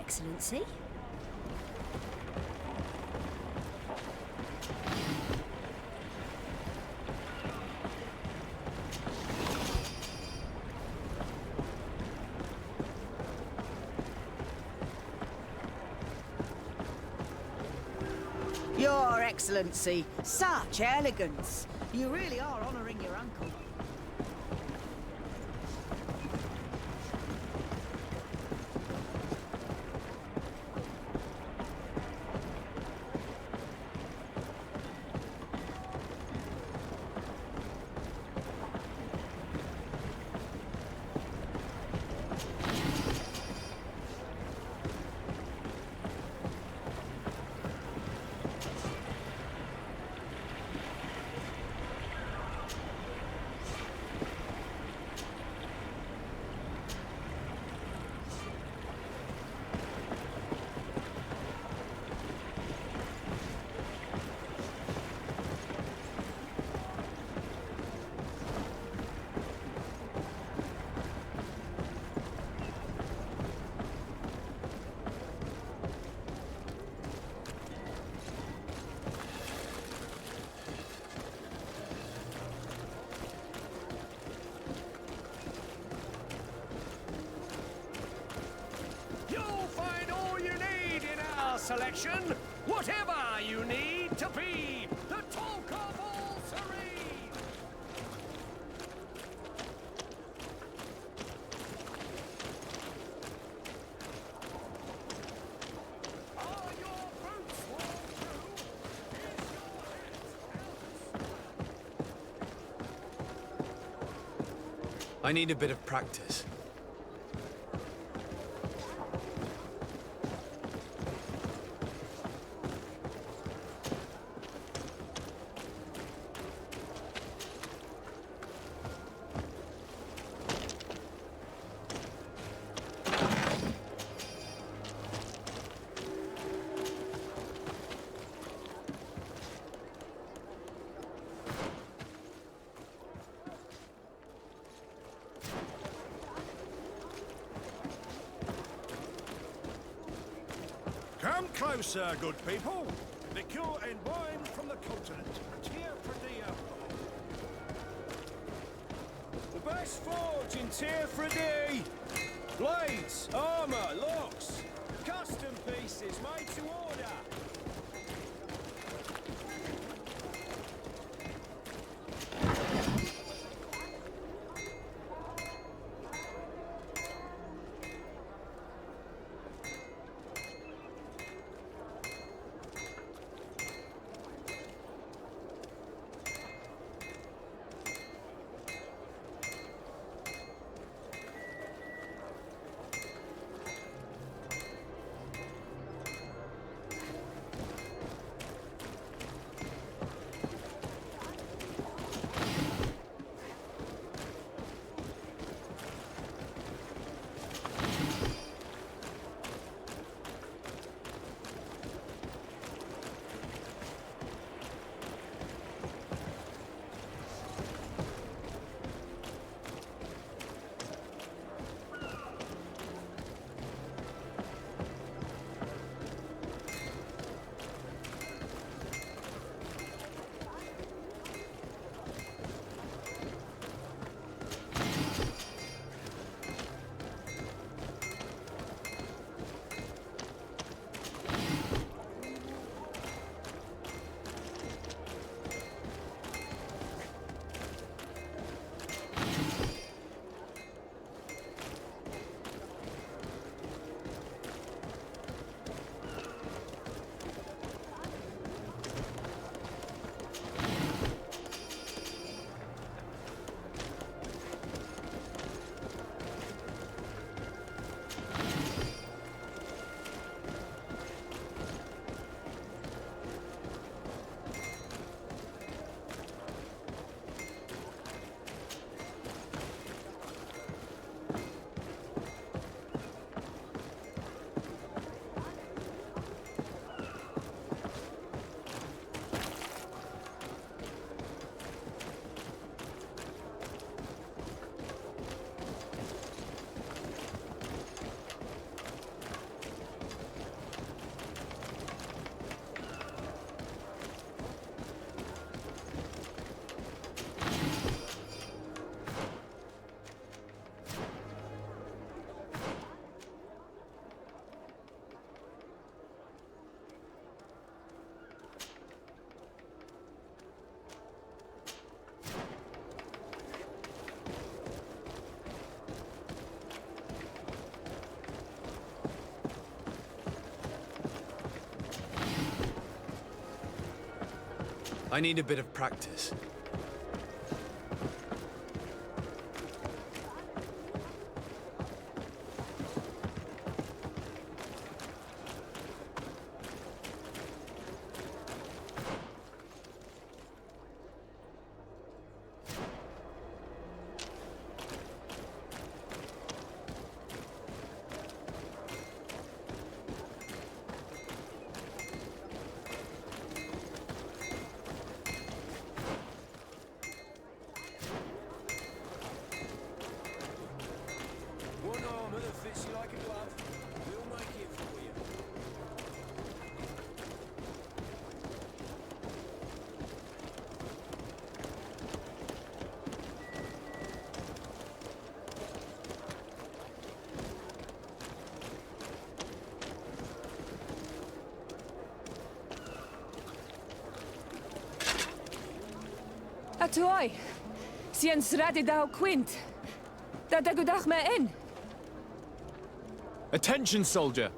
Excellency. Your Excellency, such elegance. You really are honouring your uncle. Selection, whatever you need to be, the talk of all serene. Are your boots worn through? Is your hat I need a bit of practice. Come closer, good people. Liqueur and wine from the continent. Tier for the The best forge in Tier for D. Blades, armour, locks, custom pieces made to order. I need a bit of practice. One armour that fits you like a glove. We'll make it for you. Atoi, sien sradi dau quint. Da gudach me in. Attention, soldier!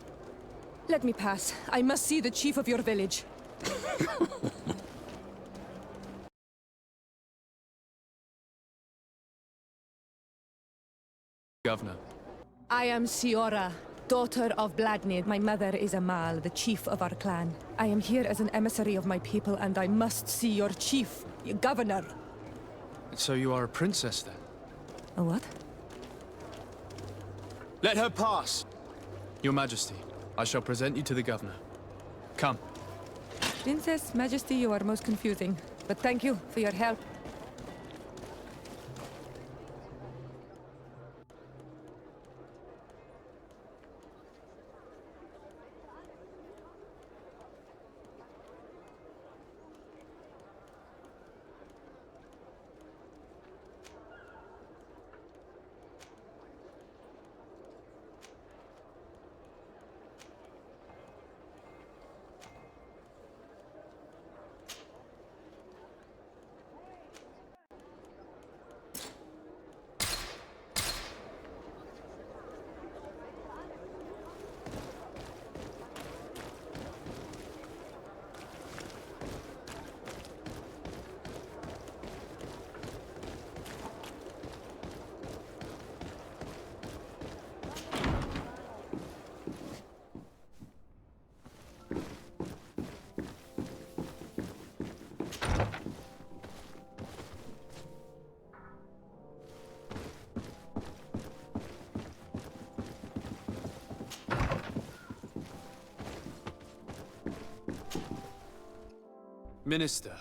Let me pass. I must see the chief of your village. Governor. I am Siora, daughter of Bladnid. My mother is Amal, the chief of our clan. I am here as an emissary of my people, and I must see your chief, your governor. So you are a princess, then? A what? Let her pass! Your Majesty, I shall present you to the governor. Come. Princess, Majesty, you are most confusing. But thank you for your help. Minister.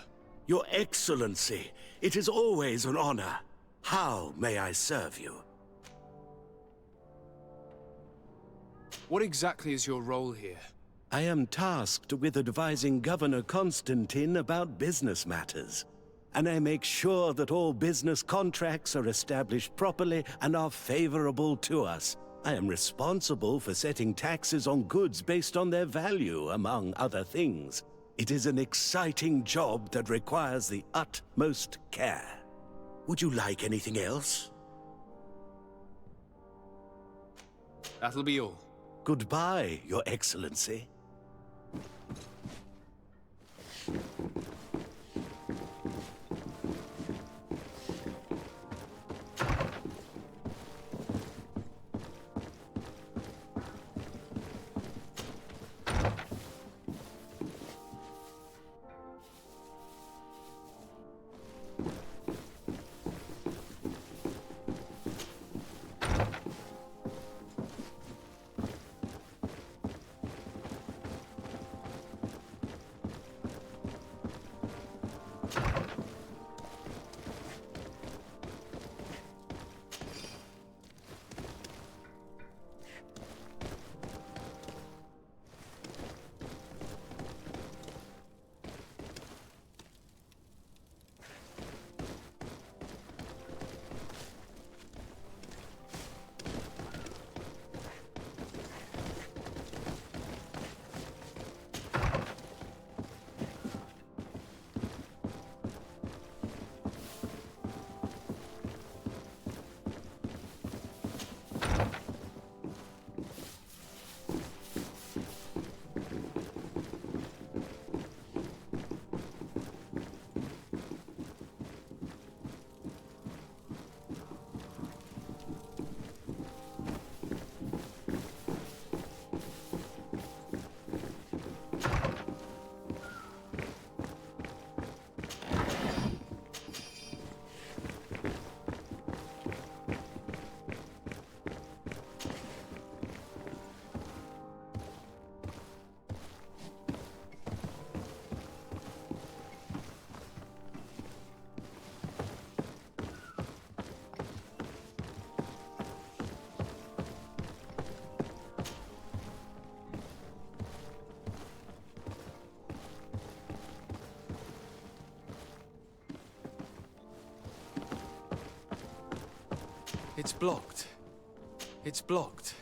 Your Excellency, it is always an honor. How may I serve you? What exactly is your role here? I am tasked with advising Governor Constantine about business matters. And I make sure that all business contracts are established properly and are favorable to us. I am responsible for setting taxes on goods based on their value, among other things. It is an exciting job that requires the utmost care. Would you like anything else? That'll be all. Goodbye, Your Excellency. It's blocked. It's blocked.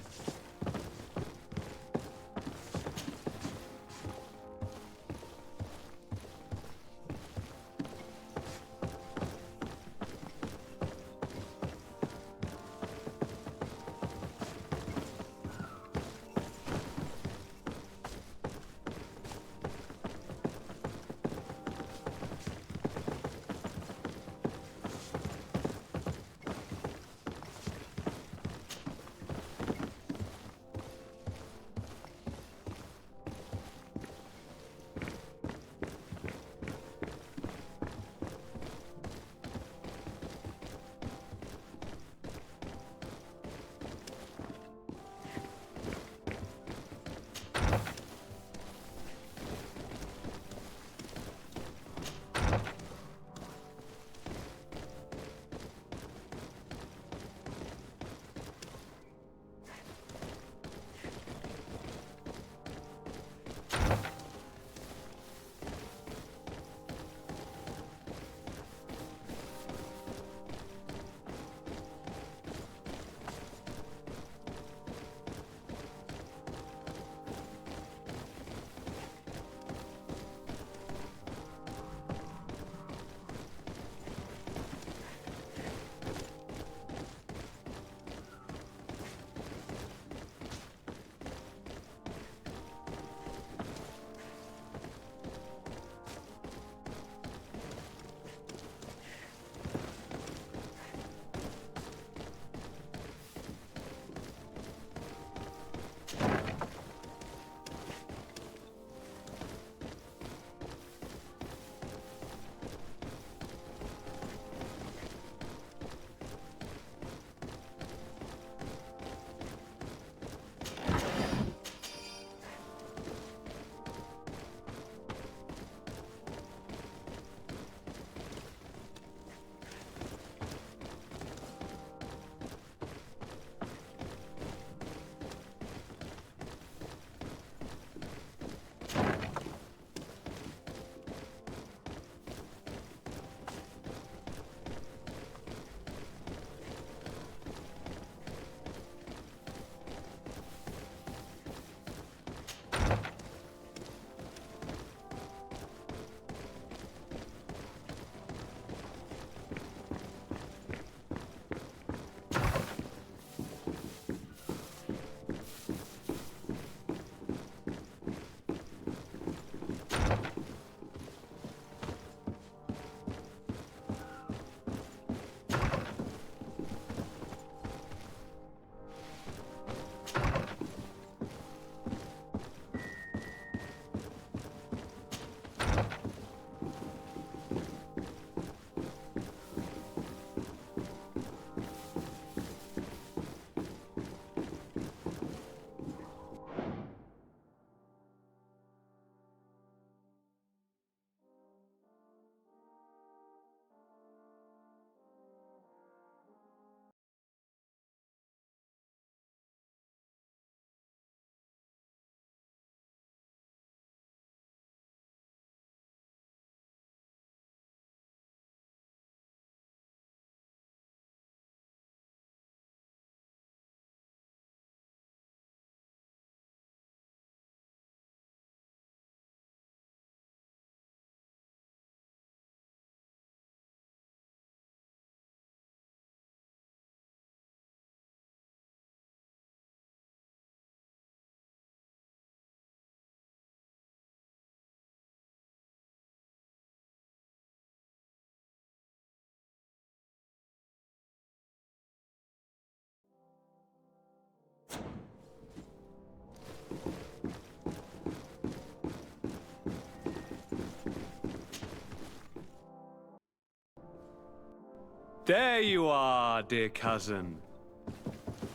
There you are, dear cousin.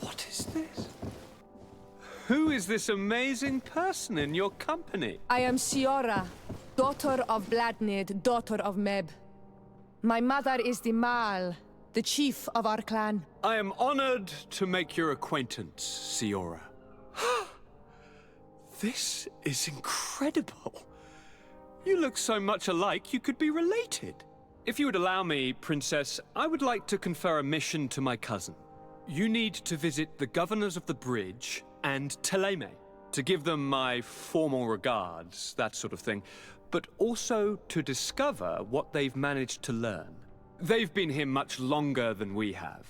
What is this? Who is this amazing person in your company? I am Siora, daughter of Bladnid, daughter of Meb. My mother is the Mal, the chief of our clan. I am honored to make your acquaintance, Siora. This is incredible. You look so much alike you could be related. If you would allow me, Princess, I would like to confer a mission to my cousin. You need to visit the governors of the bridge and Teleme to give them my formal regards, that sort of thing, but also to discover what they've managed to learn. They've been here much longer than we have.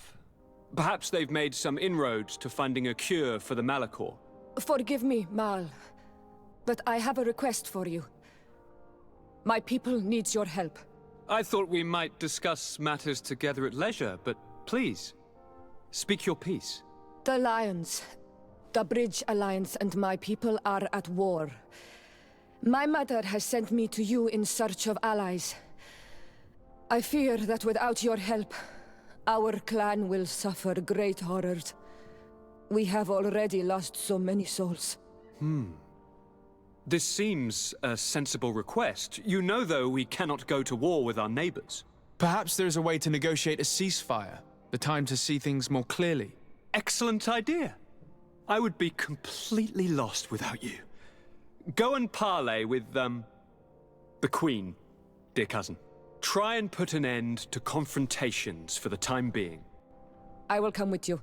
Perhaps they've made some inroads to finding a cure for the Malachor. Forgive me, Mal, but I have a request for you. My people needs your help. I thought we might discuss matters together at leisure, but please, speak your piece. The Alliance, the Bridge Alliance and my people are at war. My mother has sent me to you in search of allies. I fear that without your help, our clan will suffer great horrors. We have already lost so many souls. This seems a sensible request. You know, though, we cannot go to war with our neighbors. Perhaps there is a way to negotiate a ceasefire. The time to see things more clearly. Excellent idea. I would be completely lost without you. Go and parley with, the Queen, dear cousin. Try and put an end to confrontations for the time being. I will come with you.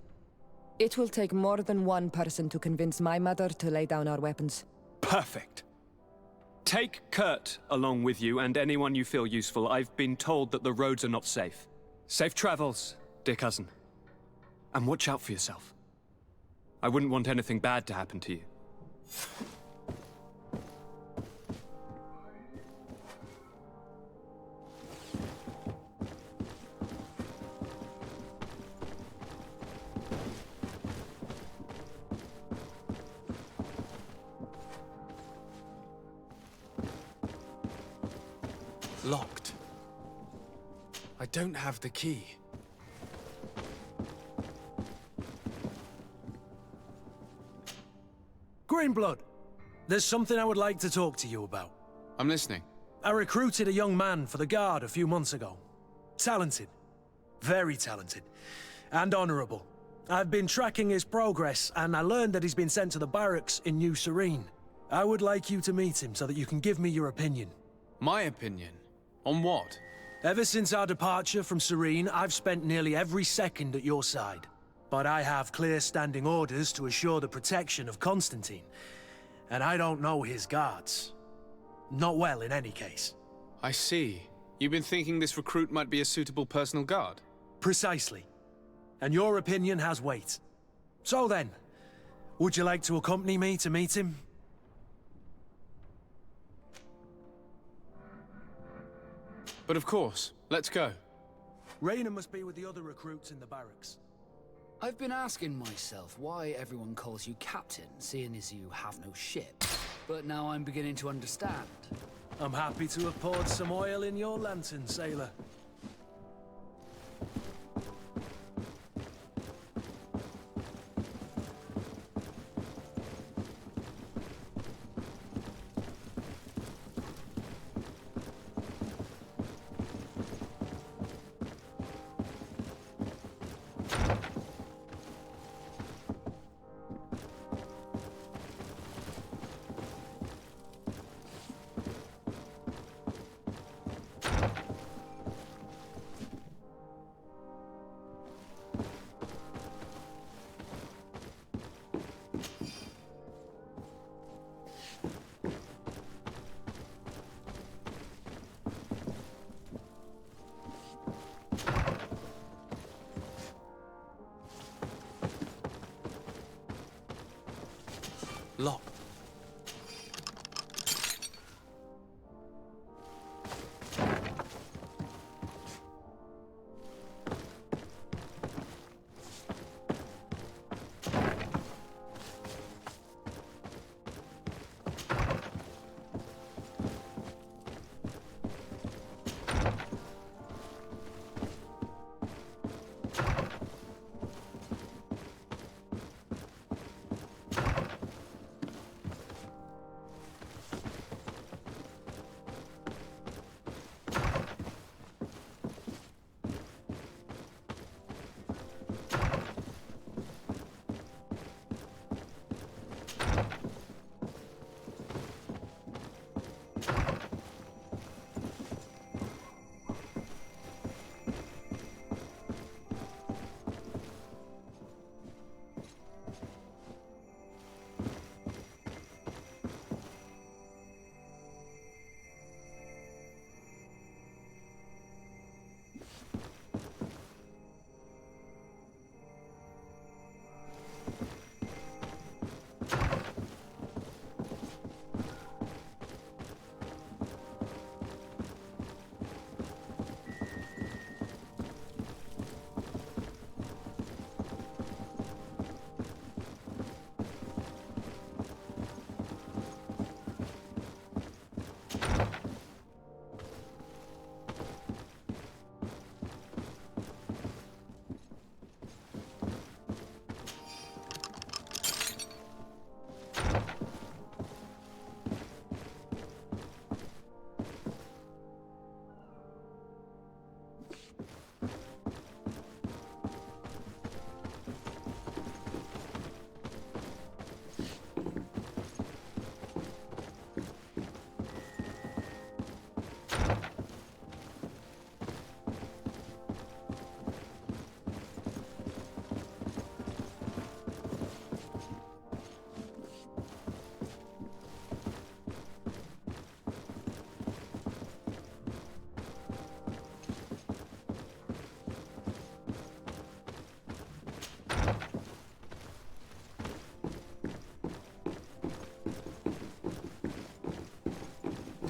It will take more than one person to convince my mother to lay down our weapons. Perfect. Take Kurt along with you and anyone you feel useful. I've been told that the roads are not safe. Safe travels, dear cousin. And watch out for yourself. I wouldn't want anything bad to happen to you. Locked. I don't have the key. Greenblood, there's something I would like to talk to you about. I'm listening. I recruited a young man for the Guard a few months ago. Talented. Very talented. And honorable. I've been tracking his progress, and I learned that he's been sent to the barracks in New Serene. I would like you to meet him so that you can give me your opinion. My opinion? On what? Ever since our departure from Serene, I've spent nearly every second at your side. But I have clear standing orders to assure the protection of Constantine. And I don't know his guards. Not well, in any case. I see. You've been thinking this recruit might be a suitable personal guard? Precisely. And your opinion has weight. So then, would you like to accompany me to meet him? But of course. Let's go. Raina must be with the other recruits in the barracks. I've been asking myself why everyone calls you Captain, seeing as you have no ship. But now I'm beginning to understand. I'm happy to have poured some oil in your lantern, sailor. Locked.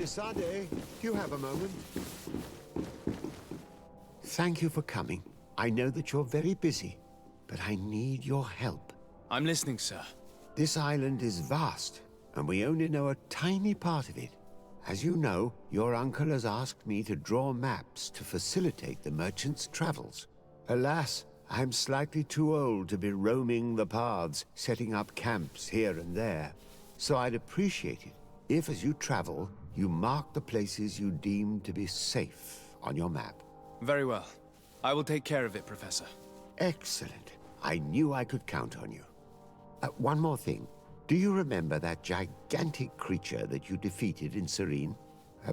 Desade, do you have a moment? Thank you for coming. I know that you're very busy, but I need your help. I'm listening, sir. This island is vast, and we only know a tiny part of it. As you know, your uncle has asked me to draw maps to facilitate the merchants' travels. Alas, I'm slightly too old to be roaming the paths, setting up camps here and there. So I'd appreciate it if, as you travel, you mark the places you deem to be safe on your map. Very well. I will take care of it, Professor. Excellent. I knew I could count on you. One more thing. Do you remember that gigantic creature that you defeated in Serene?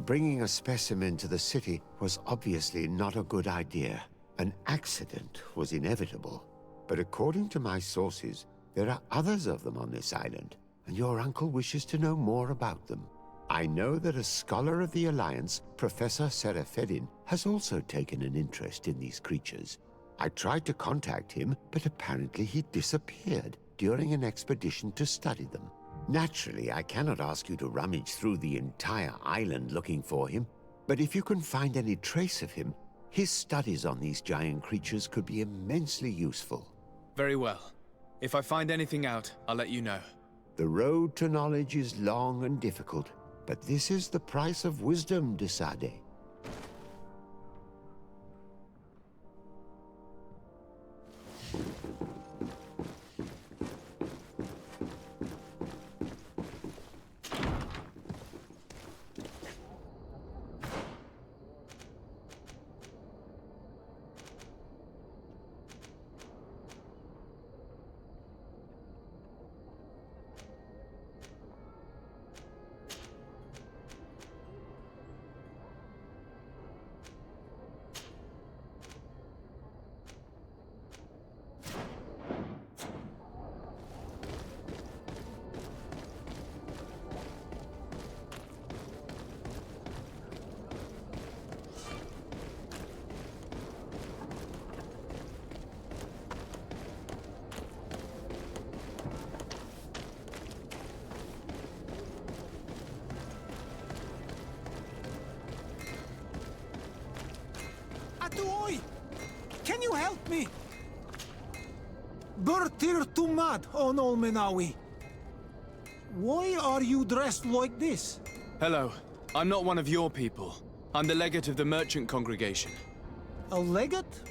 Bringing a specimen to the city was obviously not a good idea. An accident was inevitable. But according to my sources, there are others of them on this island, and your uncle wishes to know more about them. I know that a scholar of the Alliance, Professor Serafedin, has also taken an interest in these creatures. I tried to contact him, but apparently he disappeared during an expedition to study them. Naturally, I cannot ask you to rummage through the entire island looking for him, but if you can find any trace of him, his studies on these giant creatures could be immensely useful. Very well. If I find anything out, I'll let you know. The road to knowledge is long and difficult, but this is the price of wisdom, Desade. Atuoi! Can you help me? Bertir Tumad on Olmenawi. Why are you dressed like this? Hello. I'm not one of your people. I'm the legate of the merchant congregation. A legate?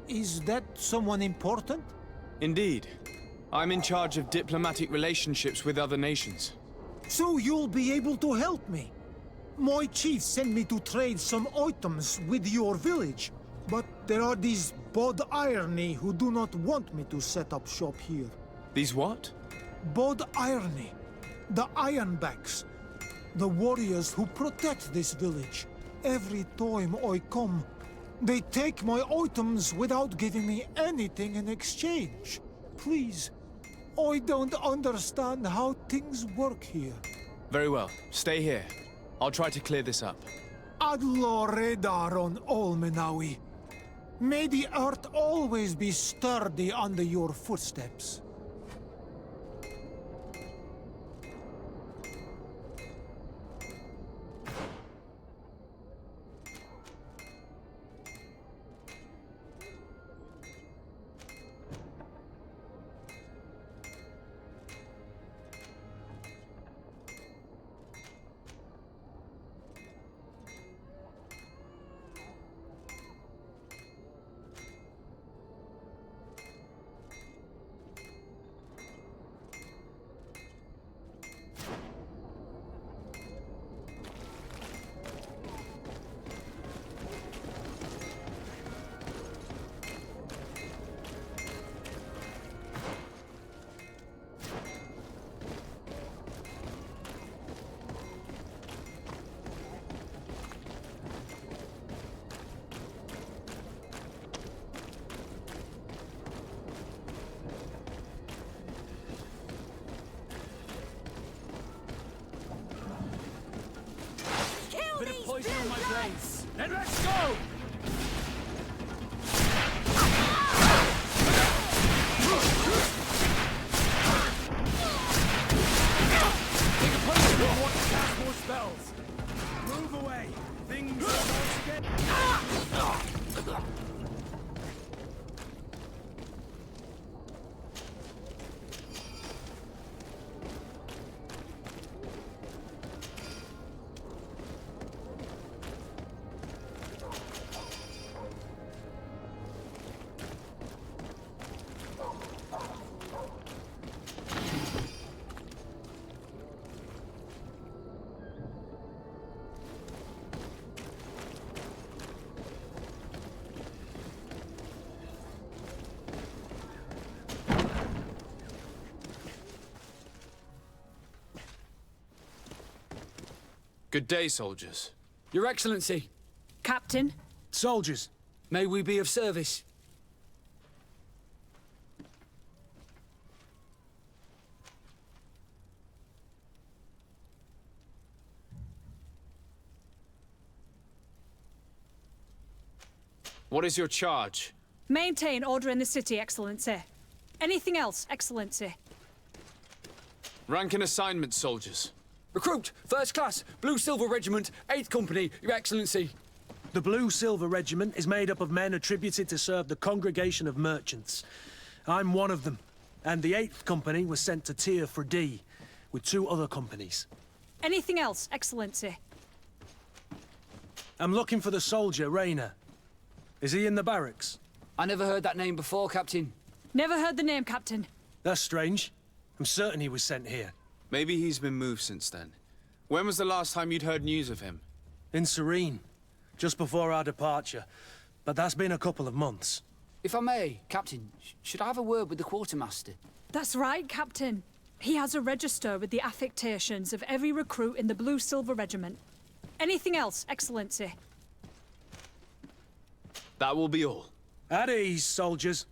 Is that someone important? Indeed. I'm in charge of diplomatic relationships with other nations. So you'll be able to help me. My chief sent me to trade some items with your village, but there are these Bod Irony who do not want me to set up shop here. These what? Bod Irony. The Ironbacks. The warriors who protect this village. Every time I come, they take my items without giving me anything in exchange. Please, I don't understand how things work here. Very well. Stay here. I'll try to clear this up. Adlo Redar on Olmenawi. May the earth always be sturdy under your footsteps. Bit of poison on my blades. Then let's go! Take a potion if you want to cast more spells. Good day, soldiers. Your Excellency, Captain, Soldiers, may we be of service? What is your charge? Maintain order in the city, Excellency. Anything else, Excellency? Rank and assignment, soldiers. Recruit, first class, Blue Silver Regiment, 8th Company, Your Excellency. the Blue Silver Regiment is made up of men attributed to serve the Congregation of Merchants. I'm one of them, and the 8th Company was sent to Tier for D, with 2 other companies. Anything else, Excellency? I'm looking for the soldier, Rayner. Is he in the barracks? I never heard that name before, Captain. Never heard the name, Captain. That's strange. I'm certain he was sent here. Maybe he's been moved since then. When was the last time you'd heard news of him? In Serene, just before our departure. But that's been a couple of months. If I may, Captain, should I have a word with the quartermaster? That's right, Captain. He has a register with the affectations of every recruit in the Blue Silver Regiment. Anything else, Excellency? That will be all. At ease, soldiers.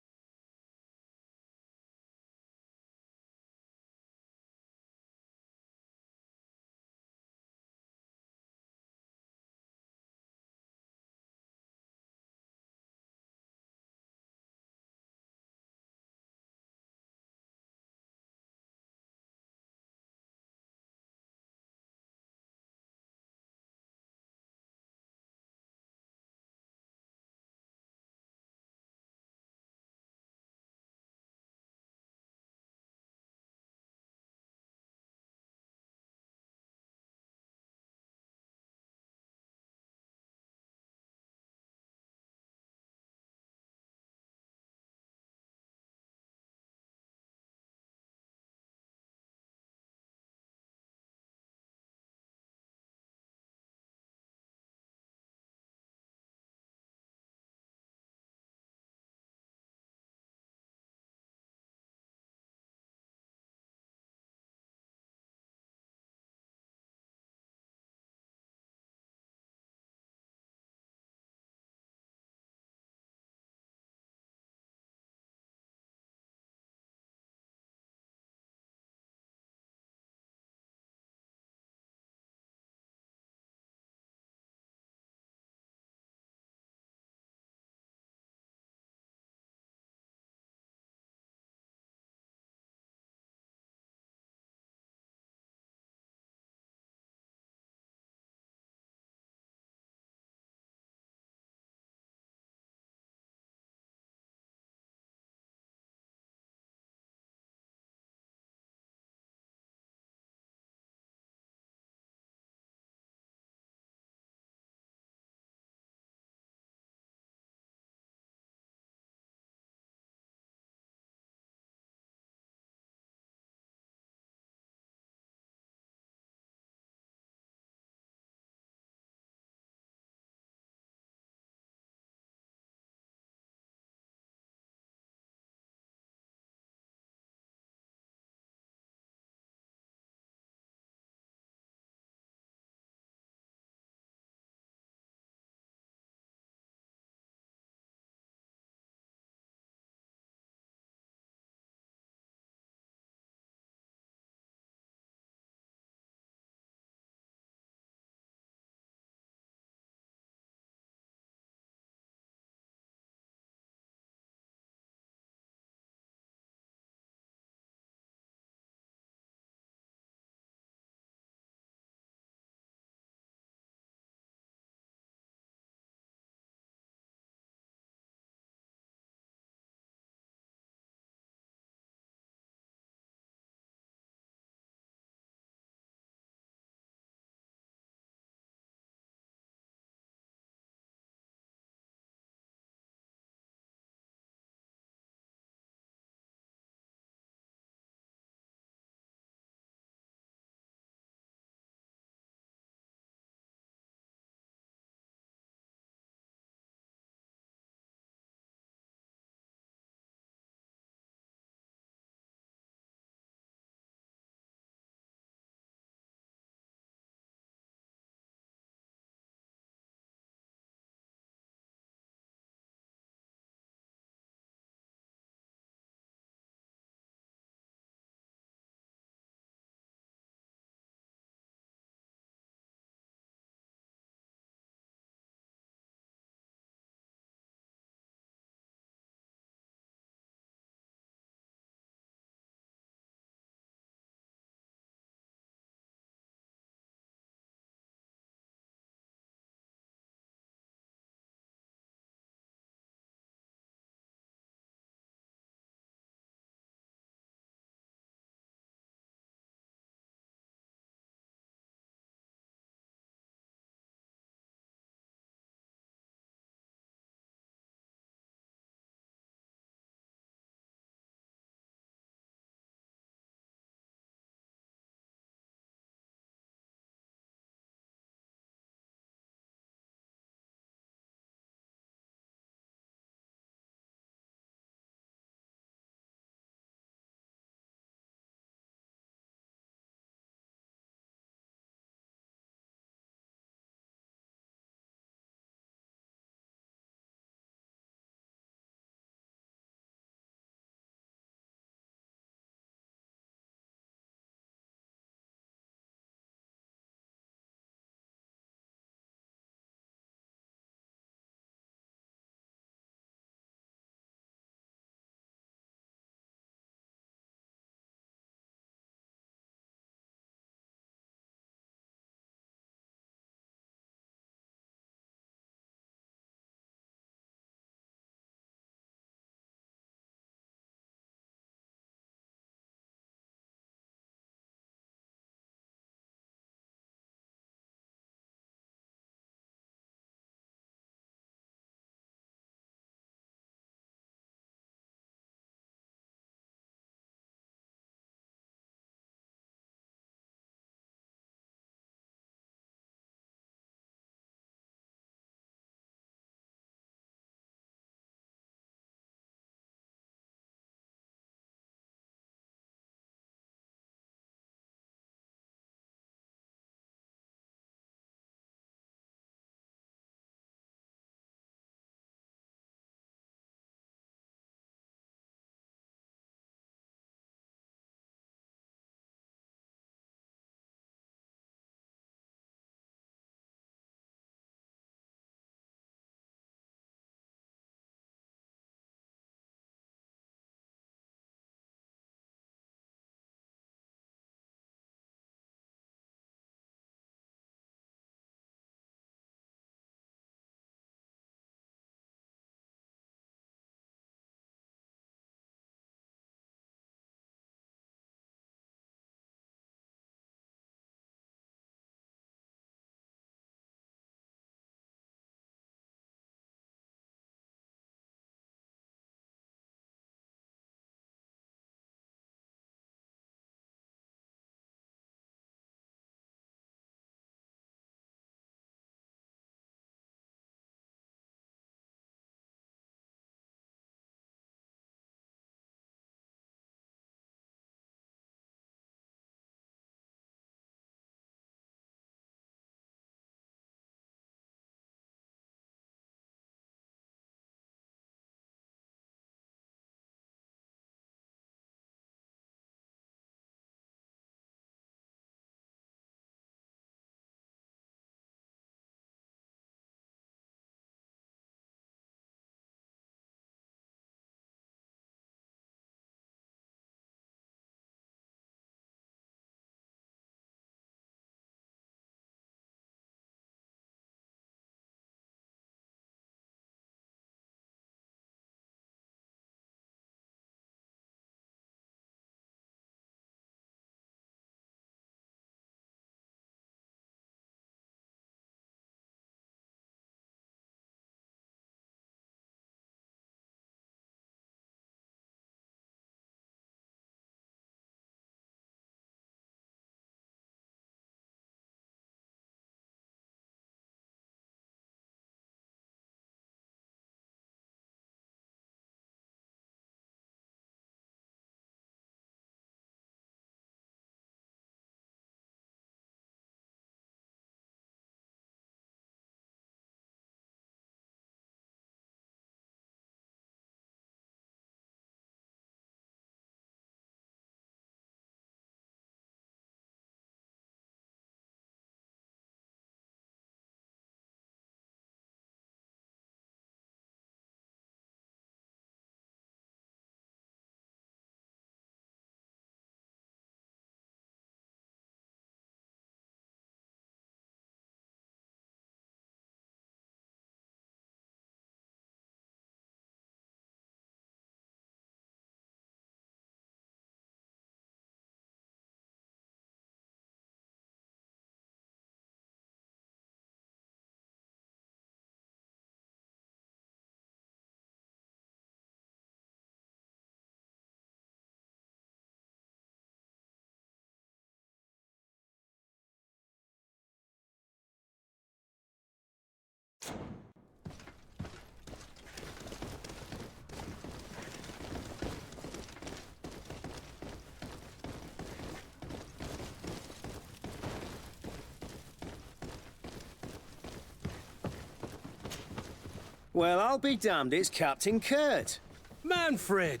Well, I'll be damned, it's Captain Kurt. Manfred!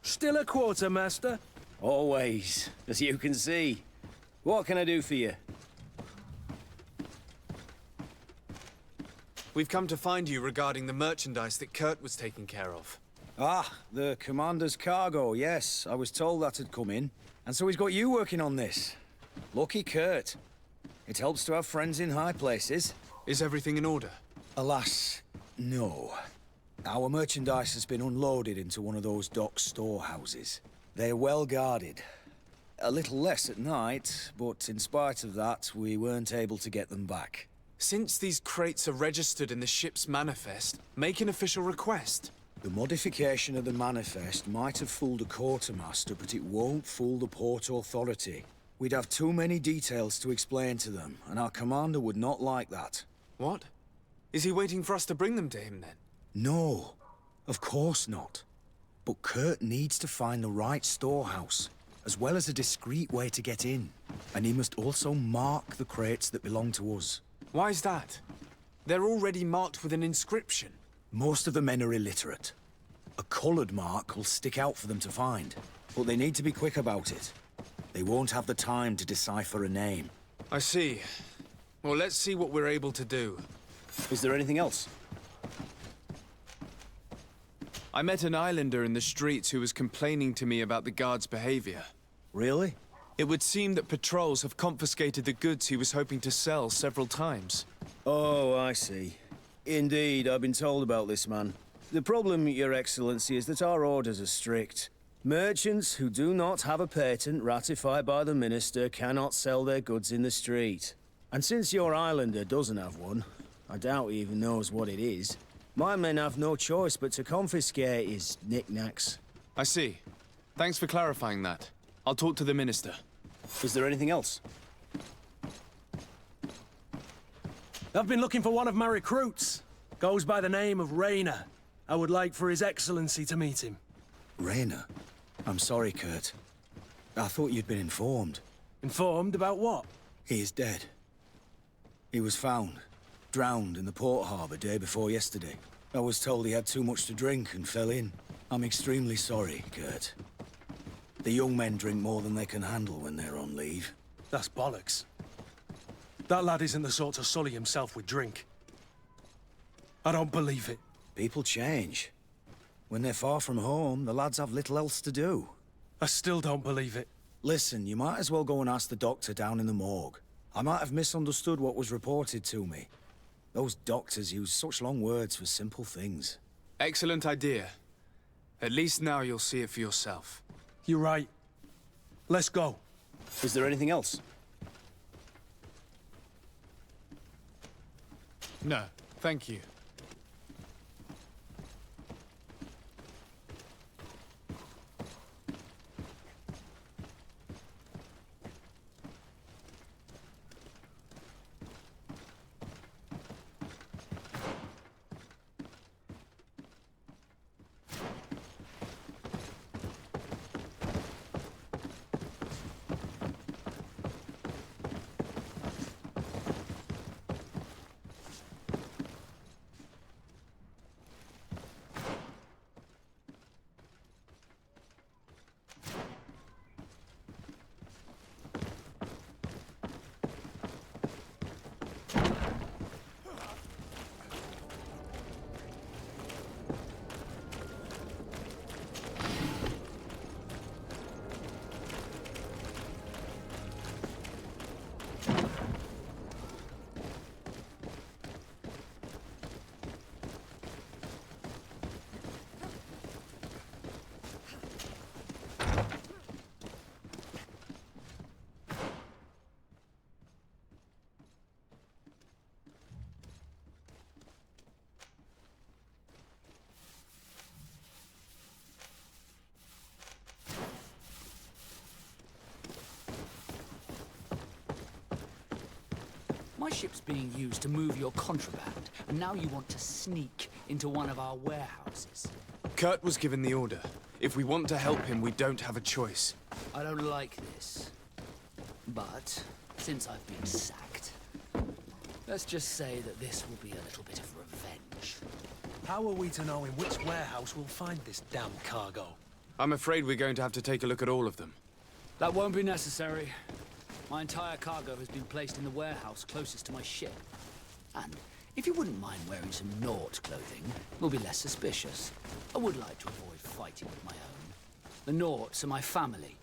Still a quartermaster? Always, as you can see. What can I do for you? We've come to find you regarding the merchandise that Kurt was taking care of. Ah, the commander's cargo, yes. I was told that had come in. And so he's got you working on this. Lucky Kurt. It helps to have friends in high places. Is everything in order? Alas, no. Our merchandise has been unloaded into one of those dock storehouses. They're well guarded. A little less at night, but in spite of that, we weren't able to get them back. Since these crates are registered in the ship's manifest, make an official request. The modification of the manifest might have fooled a quartermaster, but it won't fool the Port Authority. We'd have too many details to explain to them, and our commander would not like that. What? Is he waiting for us to bring them to him, then? No, of course not. But Kurt needs to find the right storehouse, as well as a discreet way to get in. And he must also mark the crates that belong to us. Why's that? They're already marked with an inscription. Most of the men are illiterate. A coloured mark will stick out for them to find, but they need to be quick about it. They won't have the time to decipher a name. I see. Well, let's see what we're able to do. Is there anything else? I met an islander in the streets who was complaining to me about the guard's behavior. Really? It would seem that patrols have confiscated the goods he was hoping to sell several times. Oh, I see. Indeed, I've been told about this man. The problem, Your Excellency, is that our orders are strict. Merchants who do not have a patent ratified by the Minister cannot sell their goods in the street. And since your islander doesn't have one, I doubt he even knows what it is, my men have no choice but to confiscate his knickknacks. I see. Thanks for clarifying that. I'll talk to the Minister. Is there anything else? I've been looking for one of my recruits. Goes by the name of Rayner. I would like for His Excellency to meet him. Rayner? I'm sorry, Kurt. I thought you'd been informed. Informed about what? He is dead. He was found, drowned in the port harbour day before yesterday. I was told he had too much to drink and fell in. I'm extremely sorry, Kurt. The young men drink more than they can handle when they're on leave. That's bollocks. That lad isn't the sort to sully himself with drink. I don't believe it. People change. When they're far from home, the lads have little else to do. I still don't believe it. Listen, you might as well go and ask the doctor down in the morgue. I might have misunderstood what was reported to me. Those doctors use such long words for simple things. Excellent idea. At least now you'll see it for yourself. You're right. Let's go. Is there anything else? No, thank you. My ship's being used to move your contraband, and now you want to sneak into one of our warehouses. Kurt was given the order. If we want to help him, we don't have a choice. I don't like this. But, since I've been sacked, let's just say that this will be a little bit of revenge. How are we to know in which warehouse we'll find this damn cargo? I'm afraid we're going to have to take a look at all of them. That won't be necessary. My entire cargo has been placed in the warehouse closest to my ship. And if you wouldn't mind wearing some Nort clothing, we'll be less suspicious. I would like to avoid fighting with my own. The Norts are my family.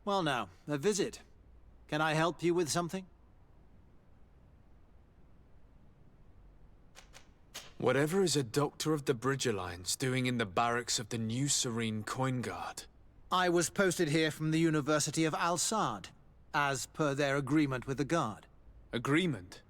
Well now, a visit. Can I help you with something? Whatever is a doctor of the Bridge Alliance doing in the barracks of the New Serene Coin Guard? I was posted here from the University of Al-Sad, as per their agreement with the Guard. Agreement?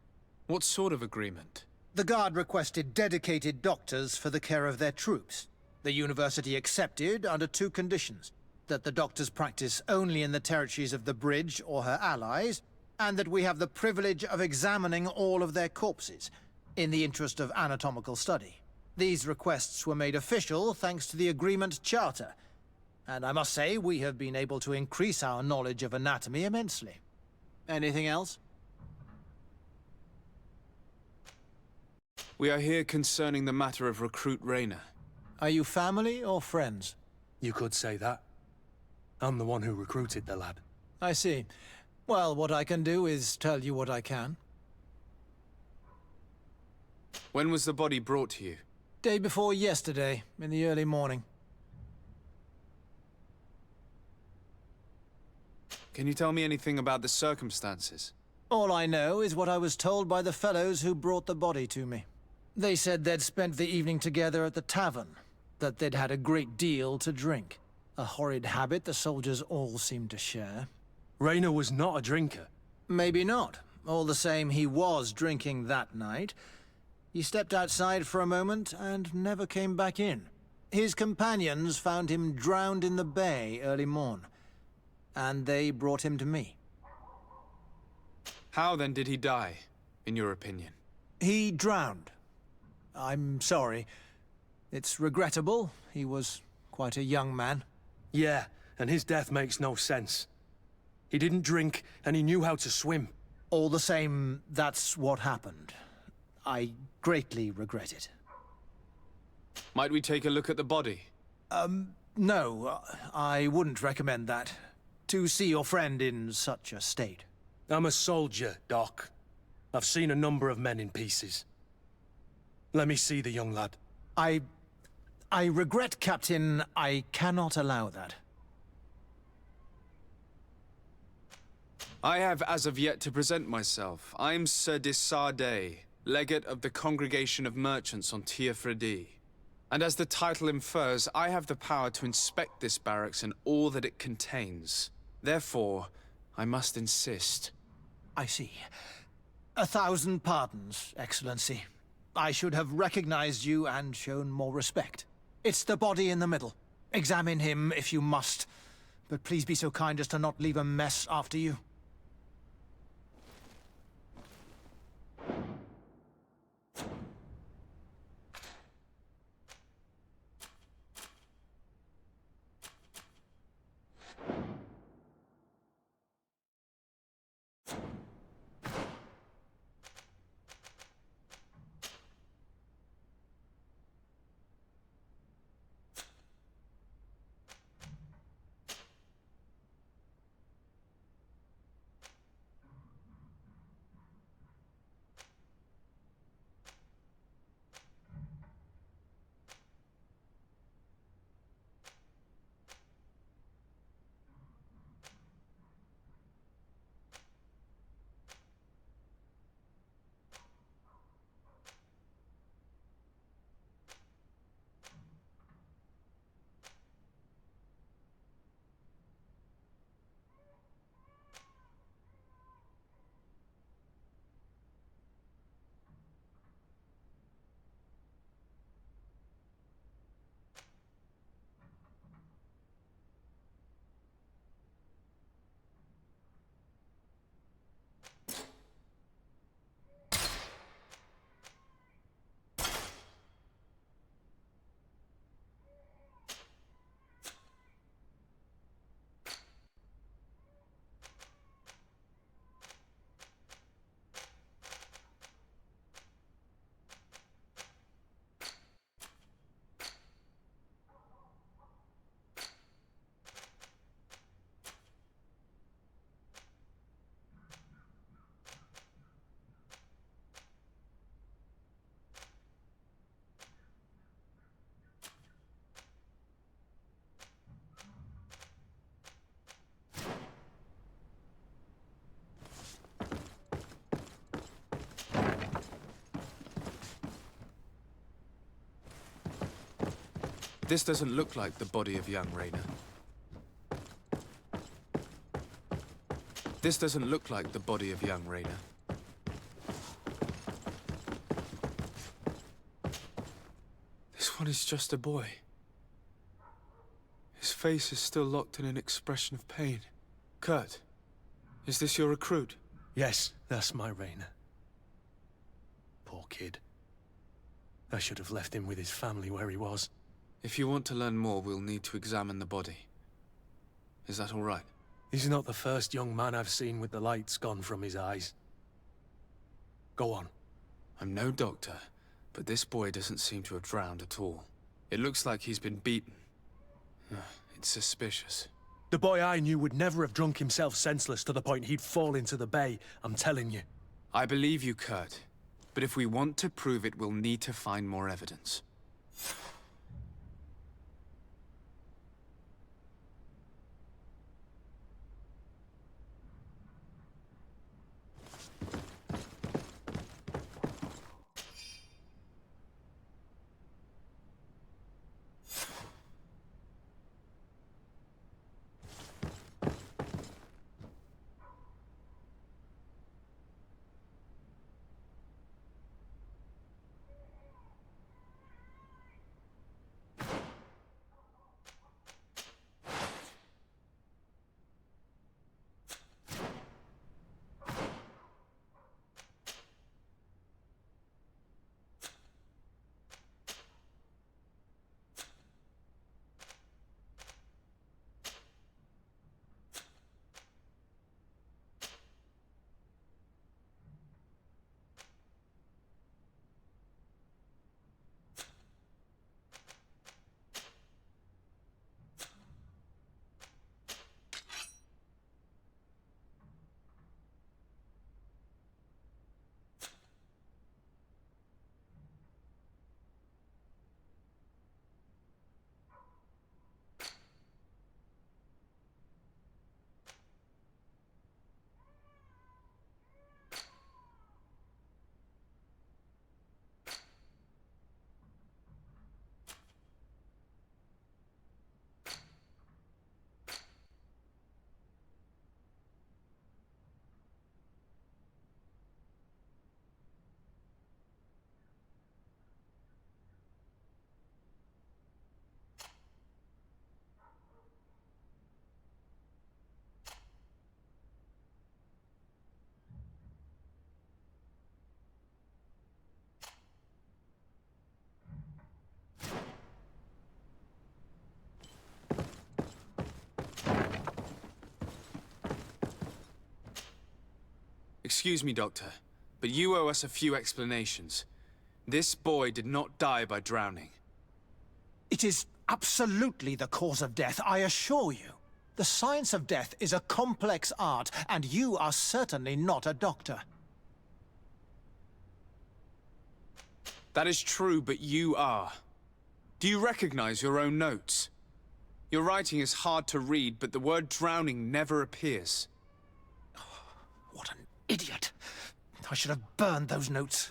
What sort of agreement? The Guard requested dedicated doctors for the care of their troops. The University accepted under two conditions: that the doctors practice only in the territories of the Bridge or her allies, and that we have the privilege of examining all of their corpses, in the interest of anatomical study. These requests were made official thanks to the Agreement Charter, and I must say we have been able to increase our knowledge of anatomy immensely. Anything else? We are here concerning the matter of Recruit Rayner. Are you family or friends? You could say that. I'm the one who recruited the lad. I see. Well, what I can do is tell you what I can. When was the body brought to you? Day before yesterday, in the early morning. Can you tell me anything about the circumstances? All I know is what I was told by the fellows who brought the body to me. They said they'd spent the evening together at the tavern, that they'd had a great deal to drink. A horrid habit the soldiers all seemed to share. Rayner was not a drinker. Maybe not. All the same, he was drinking that night. He stepped outside for a moment and never came back in. His companions found him drowned in the bay early morn, and they brought him to me. How then did he die, in your opinion? He drowned. I'm sorry. It's regrettable. He was quite a young man. Yeah, and his death makes no sense. He didn't drink, and he knew how to swim. All the same, that's what happened. I greatly regret it. Might we take a look at the body? No, I wouldn't recommend that. To see your friend in such a state. I'm a soldier, Doc. I've seen a number of men in pieces. Let me see the young lad. I regret, Captain. I cannot allow that. I have as of yet to present myself. I'm Sir Desardet, Legate of the Congregation of Merchants on Tir Fredi. And as the title infers, I have the power to inspect this barracks and all that it contains. Therefore, I must insist. I see. 1,000 pardons, Excellency. I should have recognized you and shown more respect. It's the body in the middle. Examine him if you must, but please be so kind as to not leave a mess after you. This doesn't look like the body of young Rayner. This doesn't look like the body of young Rayner. This one is just a boy. His face is still locked in an expression of pain. Kurt, is this your recruit? Yes, that's my Rayner. Poor kid. I should have left him with his family where he was. If you want to learn more, we'll need to examine the body. Is that all right? He's not the first young man I've seen with the lights gone from his eyes. Go on. I'm no doctor, but this boy doesn't seem to have drowned at all. It looks like he's been beaten. It's suspicious. The boy I knew would never have drunk himself senseless to the point he'd fall into the bay, I'm telling you. I believe you, Kurt. But if we want to prove it, we'll need to find more evidence. Excuse me, Doctor, but you owe us a few explanations. This boy did not die by drowning. It is absolutely the cause of death, I assure you. The science of death is a complex art, and you are certainly not a doctor. That is true, but you are. Do you recognize your own notes? Your writing is hard to read, but the word drowning never appears. What an idiot. I should have burned those notes.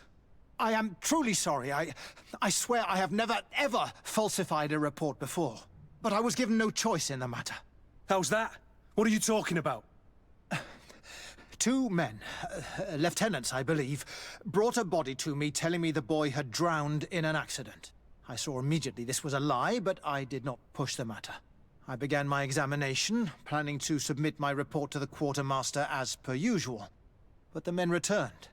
I am truly sorry. I swear I have never, ever falsified a report before. But I was given no choice in the matter. How's that? What are you talking about? Two men, lieutenants, I believe, brought a body to me telling me the boy had drowned in an accident. I saw immediately this was a lie, but I did not push the matter. I began my examination, planning to submit my report to the quartermaster as per usual. But the men returned.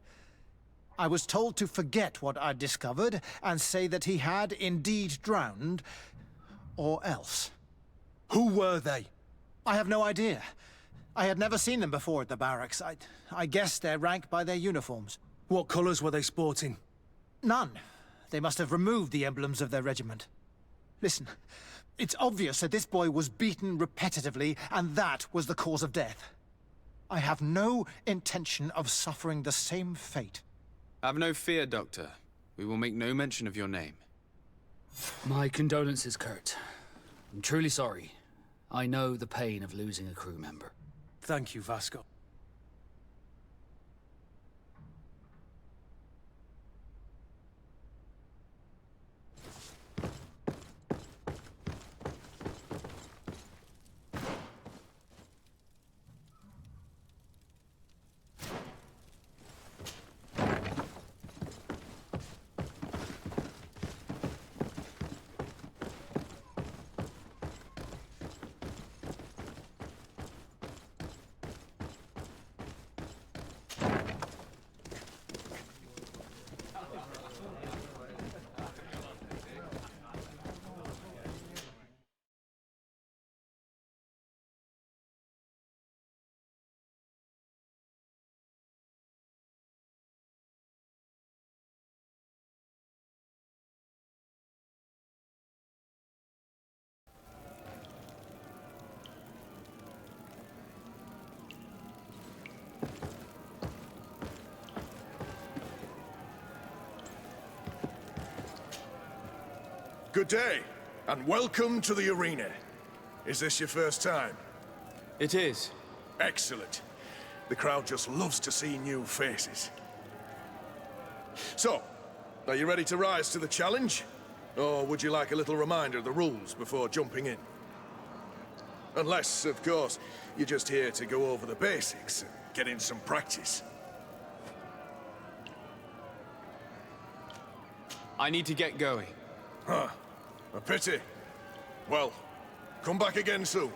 I was told to forget what I'd discovered and say that he had indeed drowned, or else. Who were they? I have no idea. I had never seen them before at the barracks. I guessed their rank by their uniforms. What colours were they sporting? None. They must have removed the emblems of their regiment. Listen, it's obvious that this boy was beaten repetitively, and that was the cause of death. I have no intention of suffering the same fate. Have no fear, Doctor. We will make no mention of your name. My condolences, Kurt. I'm truly sorry. I know the pain of losing a crew member. Thank you, Vasco. Good day, and welcome to the arena. Is this your first time? It is. Excellent. The crowd just loves to see new faces. So, are you ready to rise to the challenge? Or would you like a little reminder of the rules before jumping in? Unless, of course, you're just here to go over the basics and get in some practice. I need to get going. Huh. A pity. Well, come back again soon.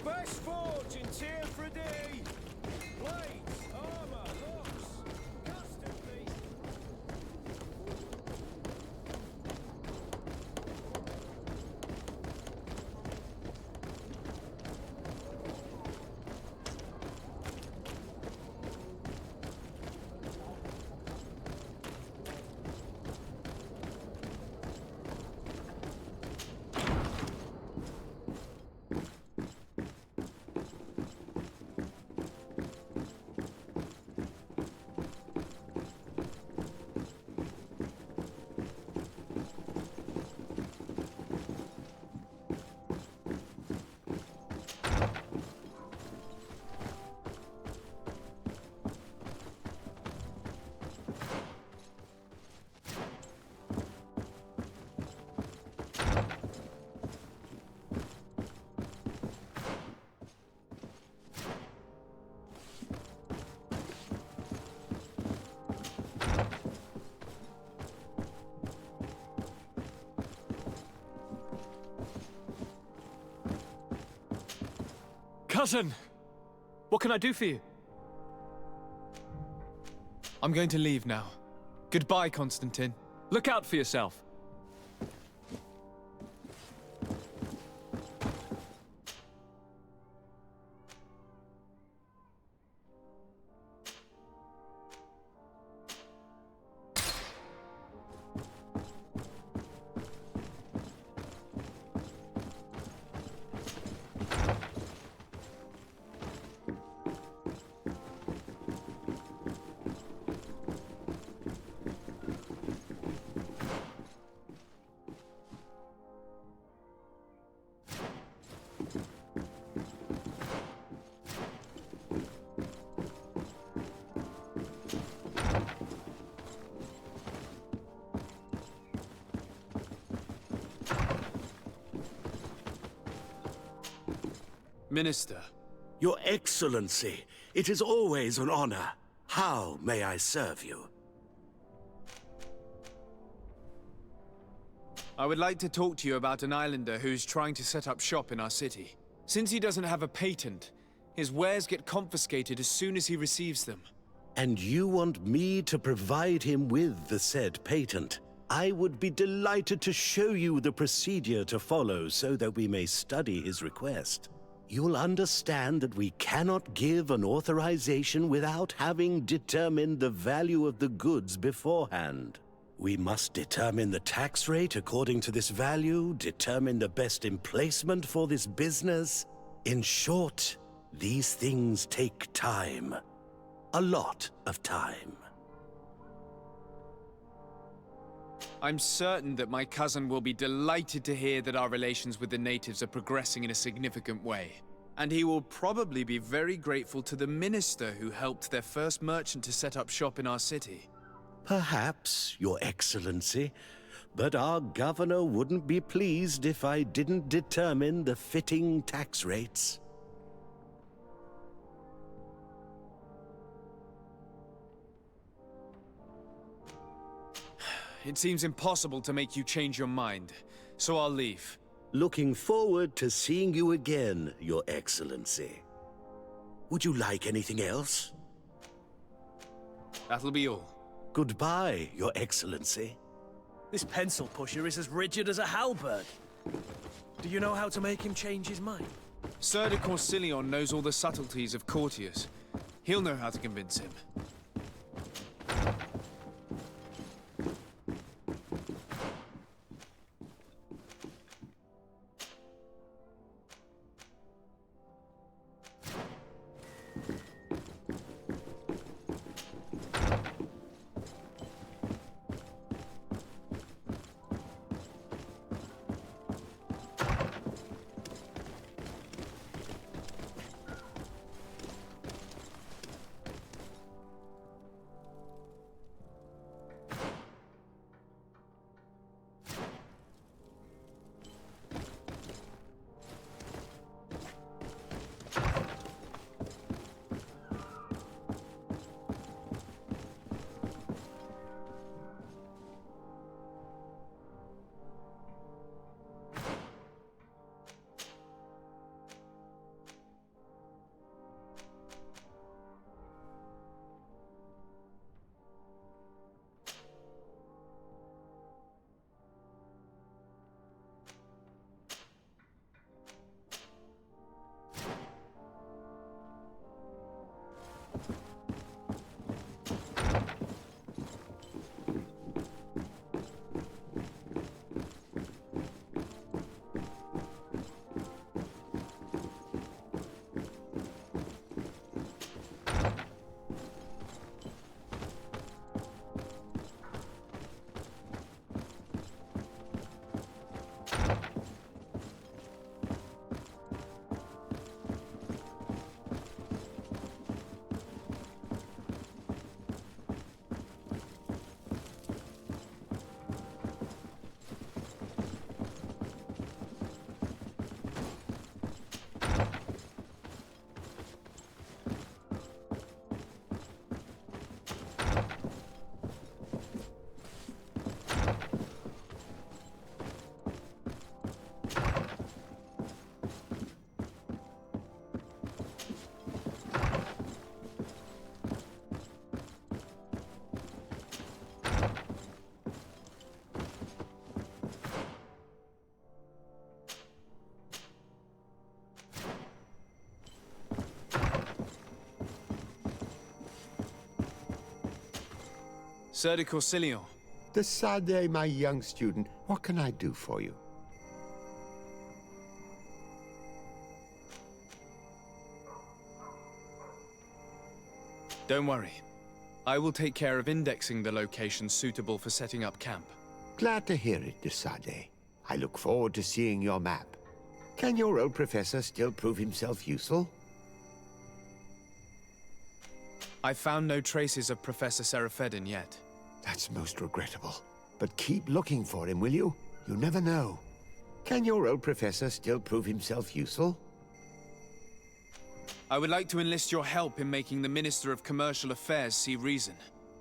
Best forge in Tier 3D! Blades, armor, locks, custom piece. Cousin! What can I do for you? I'm going to leave now. Goodbye, Constantine. Look out for yourself. Minister. Your Excellency, it is always an honor. How may I serve you? I would like to talk to you about an islander who's trying to set up shop in our city. Since he doesn't have a patent, his wares get confiscated as soon as he receives them. And you want me to provide him with the said patent? I would be delighted to show you the procedure to follow so that we may study his request. You'll understand that we cannot give an authorization without having determined the value of the goods beforehand. We must determine the tax rate according to this value, determine the best emplacement for this business. In short, these things take time. A lot of time. I'm certain that my cousin will be delighted to hear that our relations with the natives are progressing in a significant way. And he will probably be very grateful to the minister who helped their first merchant to set up shop in our city. Perhaps, Your Excellency, but our governor wouldn't be pleased if I didn't determine the fitting tax rates. It seems impossible to make you change your mind, so I'll leave. Looking forward to seeing you again, Your Excellency. Would you like anything else? That'll be all. Goodbye, Your Excellency. This pencil pusher is as rigid as a halberd. Do you know how to make him change his mind? Sir de Corsilion knows all the subtleties of courtiers. He'll know how to convince him. Sir de Corsilion. De Sade, my young student, what can I do for you? Don't worry. I will take care of indexing the locations suitable for setting up camp. Glad to hear it, de Sade. I look forward to seeing your map. Can your old professor still prove himself useful? I found no traces of Professor Seraphedin yet. That's most regrettable. But keep looking for him, will you? You never know. Can your old professor still prove himself useful? I would like to enlist your help in making the Minister of Commercial Affairs see reason.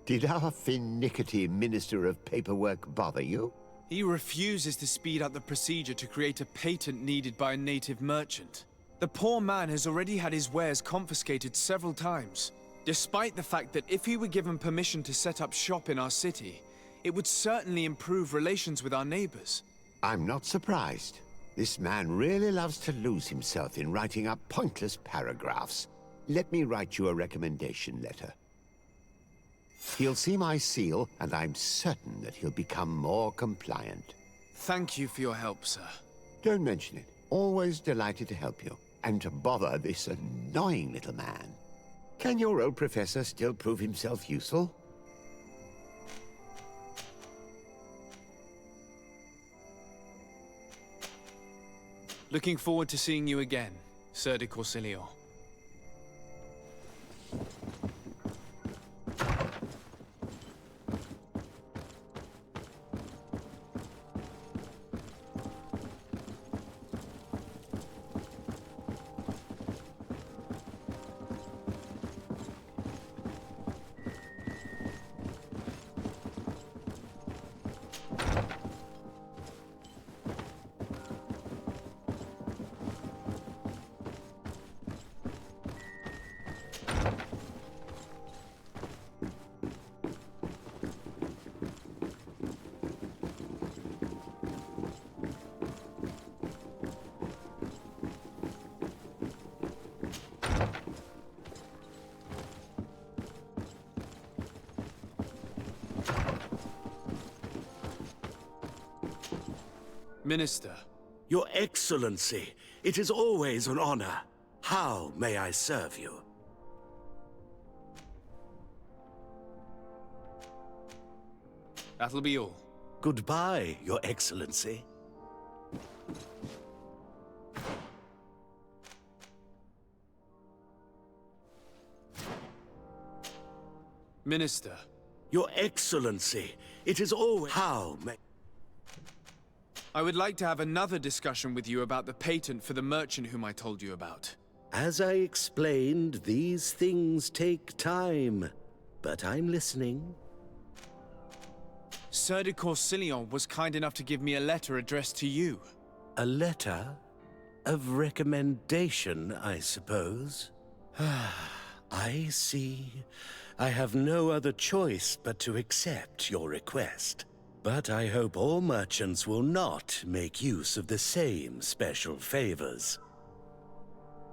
Did our finicky Minister of Paperwork bother you? He refuses to speed up the procedure to create a patent needed by a native merchant. The poor man has already had his wares confiscated several times, despite the fact that if he were given permission to set up shop in our city, it would certainly improve relations with our neighbors. I'm not surprised. This man really loves to lose himself in writing up pointless paragraphs. Let me write you a recommendation letter. He'll see my seal, and I'm certain that he'll become more compliant. Thank you for your help, sir. Don't mention it. Always delighted to help you. And to bother this annoying little man. Can your old professor still prove himself useful? Looking forward to seeing you again, Sir de Corsilion. Minister. Your Excellency, it is always an honor. How may I serve you? That'll be all. Goodbye, Your Excellency. Minister. Your Excellency, it is always... How may... I would like to have another discussion with you about the patent for the merchant whom I told you about. As I explained, these things take time. But I'm listening. Sir de Corsilion was kind enough to give me a letter addressed to you. A letter? Of recommendation, I suppose? I see. I have no other choice but to accept your request. But I hope all merchants will not make use of the same special favors.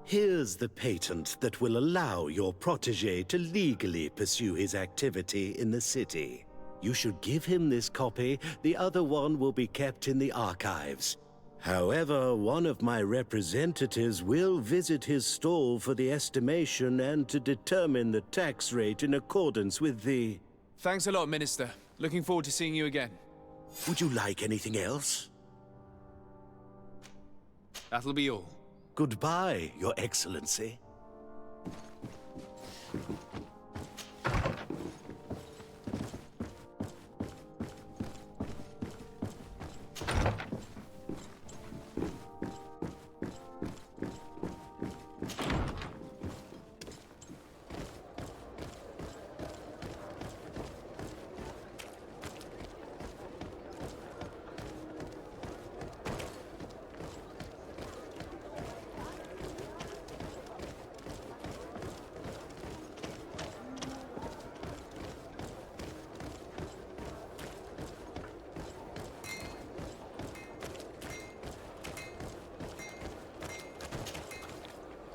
Here's the patent that will allow your protege to legally pursue his activity in the city. You should give him this copy. The other one will be kept in the archives. However, one of my representatives will visit his stall for the estimation and to determine the tax rate in accordance with the... Thanks a lot, Minister. Looking forward to seeing you again. Would you like anything else? That'll be all. Goodbye, Your Excellency.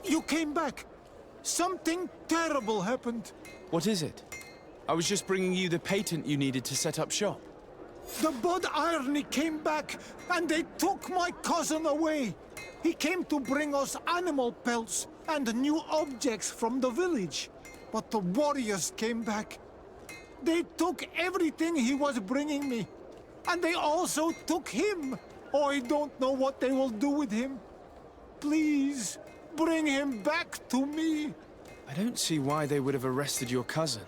You came back! Something terrible happened! What is it? I was just bringing you the patent you needed to set up shop. The Bud Irony came back, and they took my cousin away. He came to bring us animal pelts and new objects from the village. But the warriors came back. They took everything he was bringing me. And they also took him. Oh, I don't know what they will do with him. Please, bring him back to me. I don't see why they would have arrested your cousin,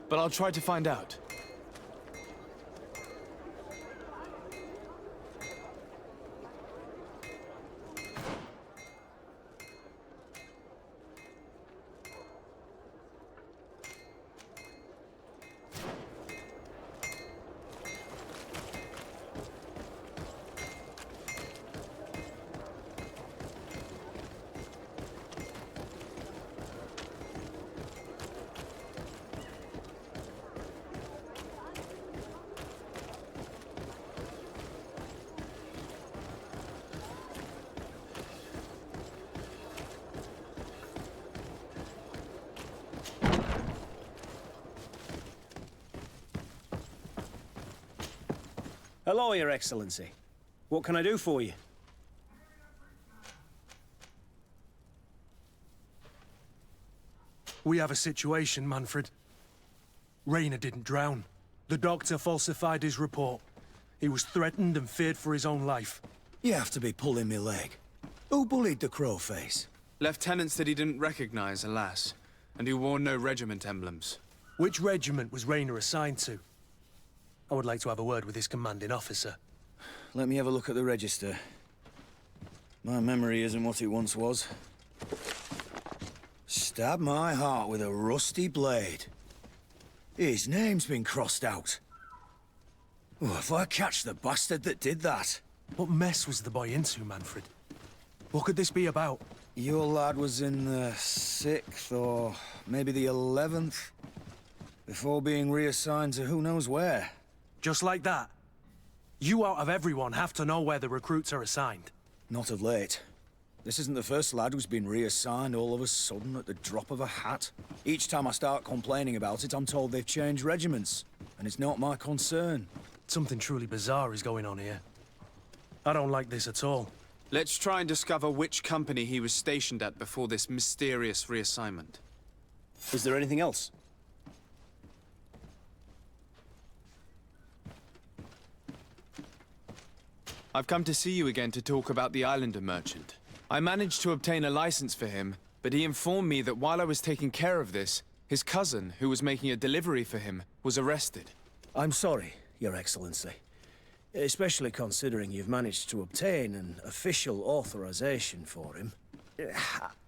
but I'll try to find out. Hello, Your Excellency. What can I do for you? We have a situation, Manfred. Rayner didn't drown. The doctor falsified his report. He was threatened and feared for his own life. You have to be pulling me leg. Who bullied the crowface? Lieutenants that he didn't recognize, alas, and who wore no regiment emblems. Which regiment was Rayner assigned to? I would like to have a word with his commanding officer. Let me have a look at the register. My memory isn't what it once was. Stab my heart with a rusty blade. His name's been crossed out. Oh, if I catch the bastard that did that. What mess was the boy into, Manfred? What could this be about? Your lad was in the 6th or maybe the 11th, before being reassigned to who knows where. Just like that? You out of everyone have to know where the recruits are assigned. Not of late. This isn't the first lad who's been reassigned all of a sudden at the drop of a hat. Each time I start complaining about it, I'm told they've changed regiments. And it's not my concern. Something truly bizarre is going on here. I don't like this at all. Let's try and discover which company he was stationed at before this mysterious reassignment. Is there anything else? I've come to see you again to talk about the Islander merchant. I managed to obtain a license for him, but he informed me that while I was taking care of this, his cousin, who was making a delivery for him, was arrested. I'm sorry, Your Excellency. Especially considering you've managed to obtain an official authorization for him.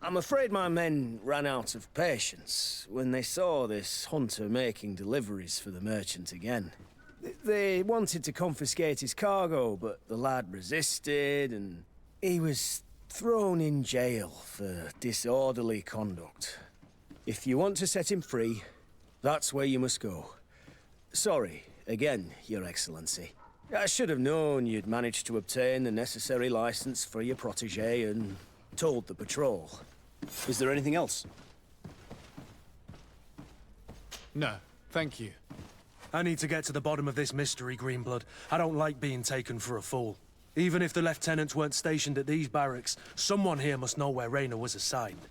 I'm afraid my men ran out of patience when they saw this hunter making deliveries for the merchant again. They wanted to confiscate his cargo, but the lad resisted, and he was thrown in jail for disorderly conduct. If you want to set him free, that's where you must go. Sorry, again, Your Excellency. I should have known you'd managed to obtain the necessary license for your protégé and told the patrol. Is there anything else? No, thank you. I need to get to the bottom of this mystery, Greenblood. I don't like being taken for a fool. Even if the lieutenants weren't stationed at these barracks, someone here must know where Rayner was assigned.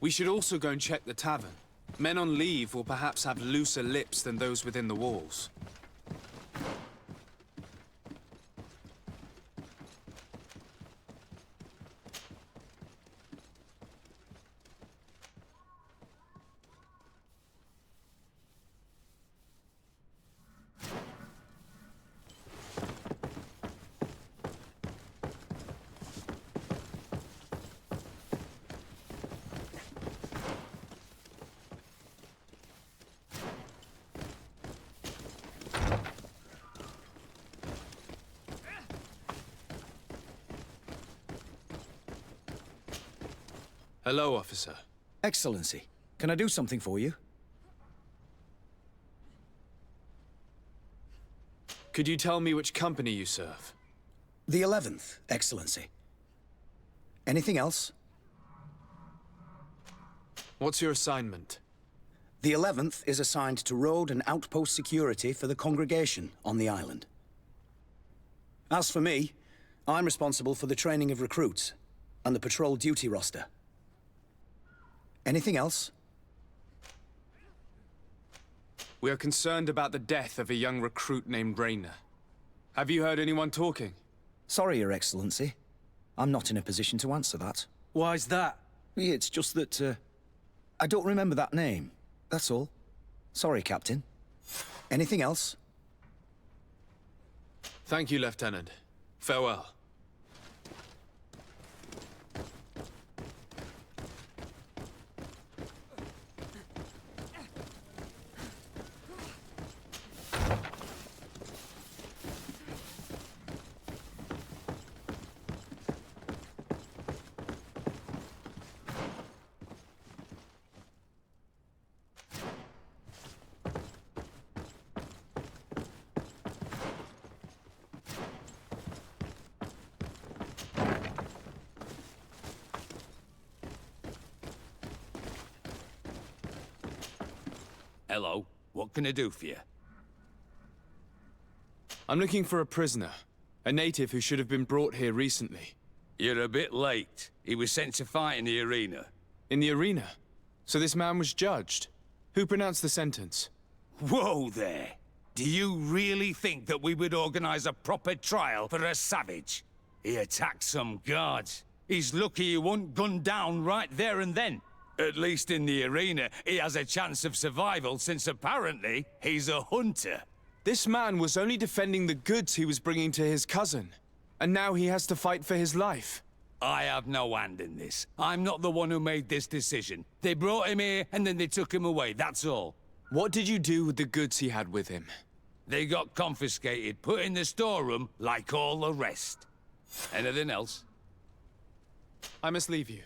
We should also go and check the tavern. Men on leave will perhaps have looser lips than those within the walls. Hello, officer. Excellency, can I do something for you? Could you tell me which company you serve? The 11th, Excellency. Anything else? What's your assignment? The 11th is assigned to road and outpost security for the congregation on the island. As for me, I'm responsible for the training of recruits and the patrol duty roster. Anything else? We are concerned about the death of a young recruit named Raynor. Have you heard anyone talking? Sorry, Your Excellency. I'm not in a position to answer that. Why's that? It's just that, I don't remember that name. That's all. Sorry, Captain. Anything else? Thank you, Lieutenant. Farewell. Hello. What can I do for you? I'm looking for a prisoner. A native who should have been brought here recently. You're a bit late. He was sent to fight in the arena. In the arena? So this man was judged? Who pronounced the sentence? Whoa there! Do you really think that we would organize a proper trial for a savage? He attacked some guards. He's lucky he wasn't gunned down right there and then. At least in the arena, he has a chance of survival since apparently he's a hunter. This man was only defending the goods he was bringing to his cousin. And now he has to fight for his life. I have no hand in this. I'm not the one who made this decision. They brought him here and then they took him away, that's all. What did you do with the goods he had with him? They got confiscated, put in the storeroom like all the rest. Anything else? I must leave you.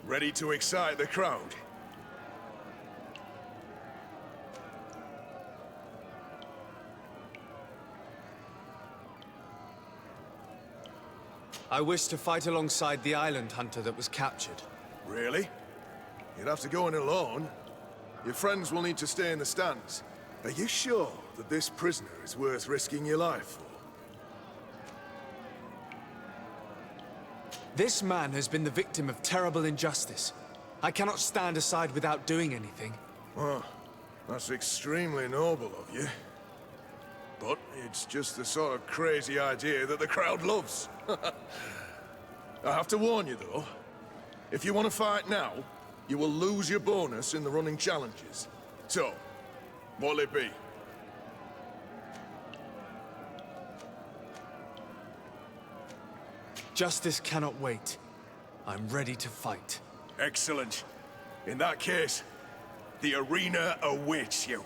Ready to excite the crowd? I wish to fight alongside the island hunter that was captured. Really? You'd have to go in alone. Your friends will need to stay in the stands. Are you sure that this prisoner is worth risking your life for? This man has been the victim of terrible injustice. I cannot stand aside without doing anything. Well, that's extremely noble of you. But it's just the sort of crazy idea that the crowd loves. I have to warn you, though. If you want to fight now, you will lose your bonus in the running challenges. So, what'll it be? Justice cannot wait. I'm ready to fight. Excellent. In that case, the arena awaits you.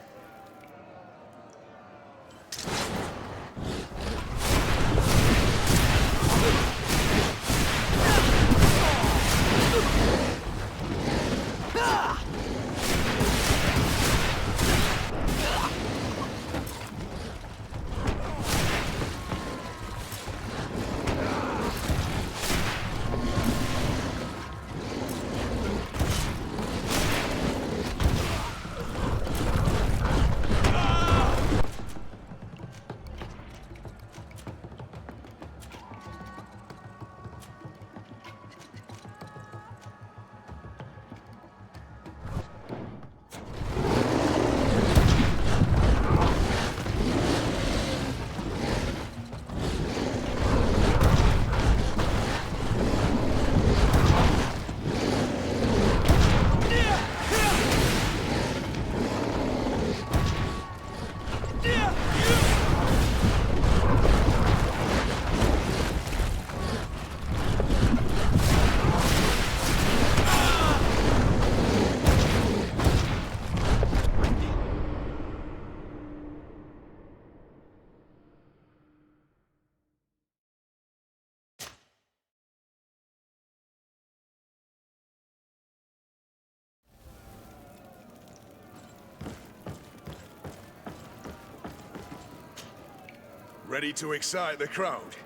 Ready to excite the crowd?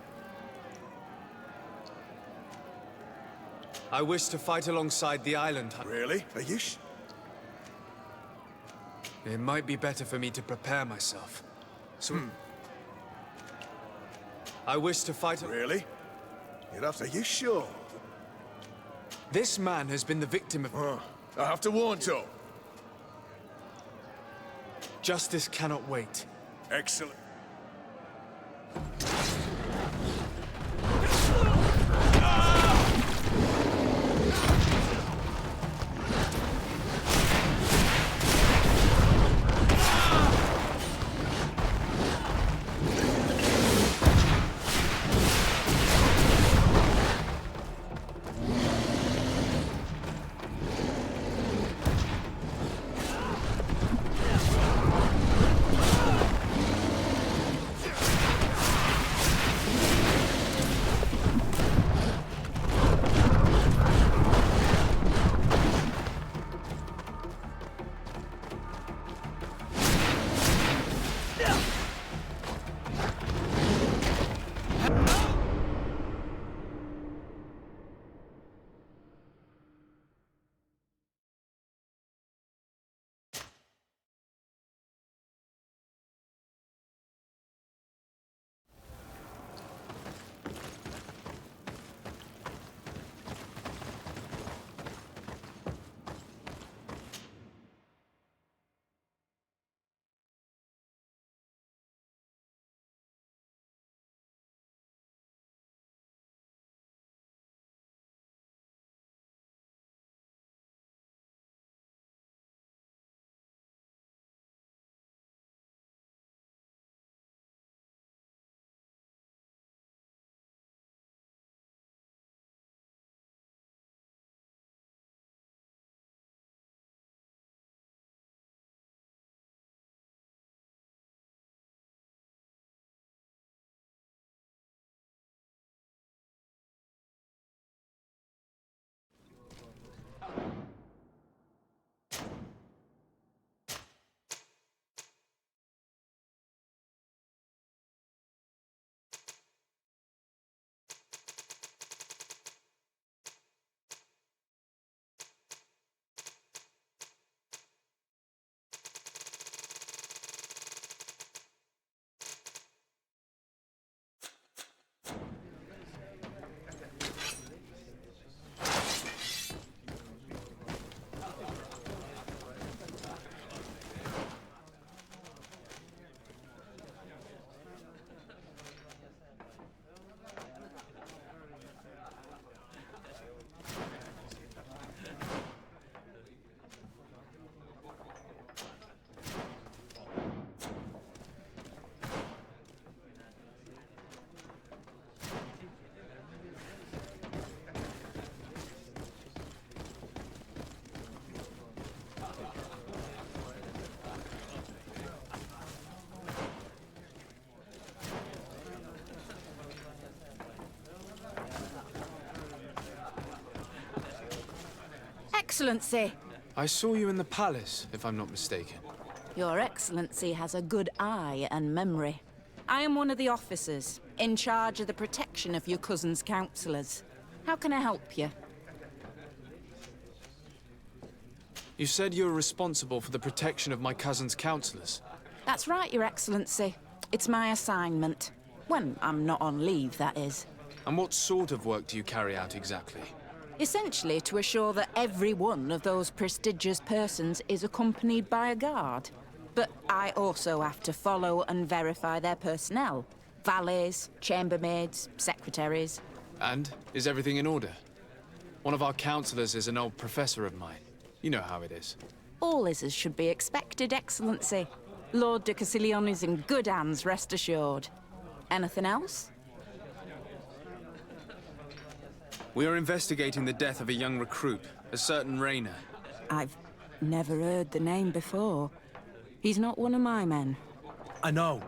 I wish to fight alongside the island. Really? Are you It might be better for me to prepare myself. So... I wish to fight... Really? You'd have to... Are you sure? This man has been the victim of... I have to warn you. Justice cannot wait. Excellent. Excellency! I saw you in the palace, if I'm not mistaken. Your Excellency has a good eye and memory. I am one of the officers, in charge of the protection of your cousin's councillors. How can I help you? You said you were responsible for the protection of my cousin's councillors. That's right, Your Excellency. It's my assignment. When I'm not on leave, that is. And what sort of work do you carry out exactly? Essentially to assure that every one of those prestigious persons is accompanied by a guard. But I also have to follow and verify their personnel. Valets, chambermaids, secretaries. And? Is everything in order? One of our councillors is an old professor of mine. You know how it is. All is as should be expected, Excellency. Lord de Cassilion is in good hands, rest assured. Anything else? We are investigating the death of a young recruit, a certain Rainer. I've never heard the name before. He's not one of my men. I know.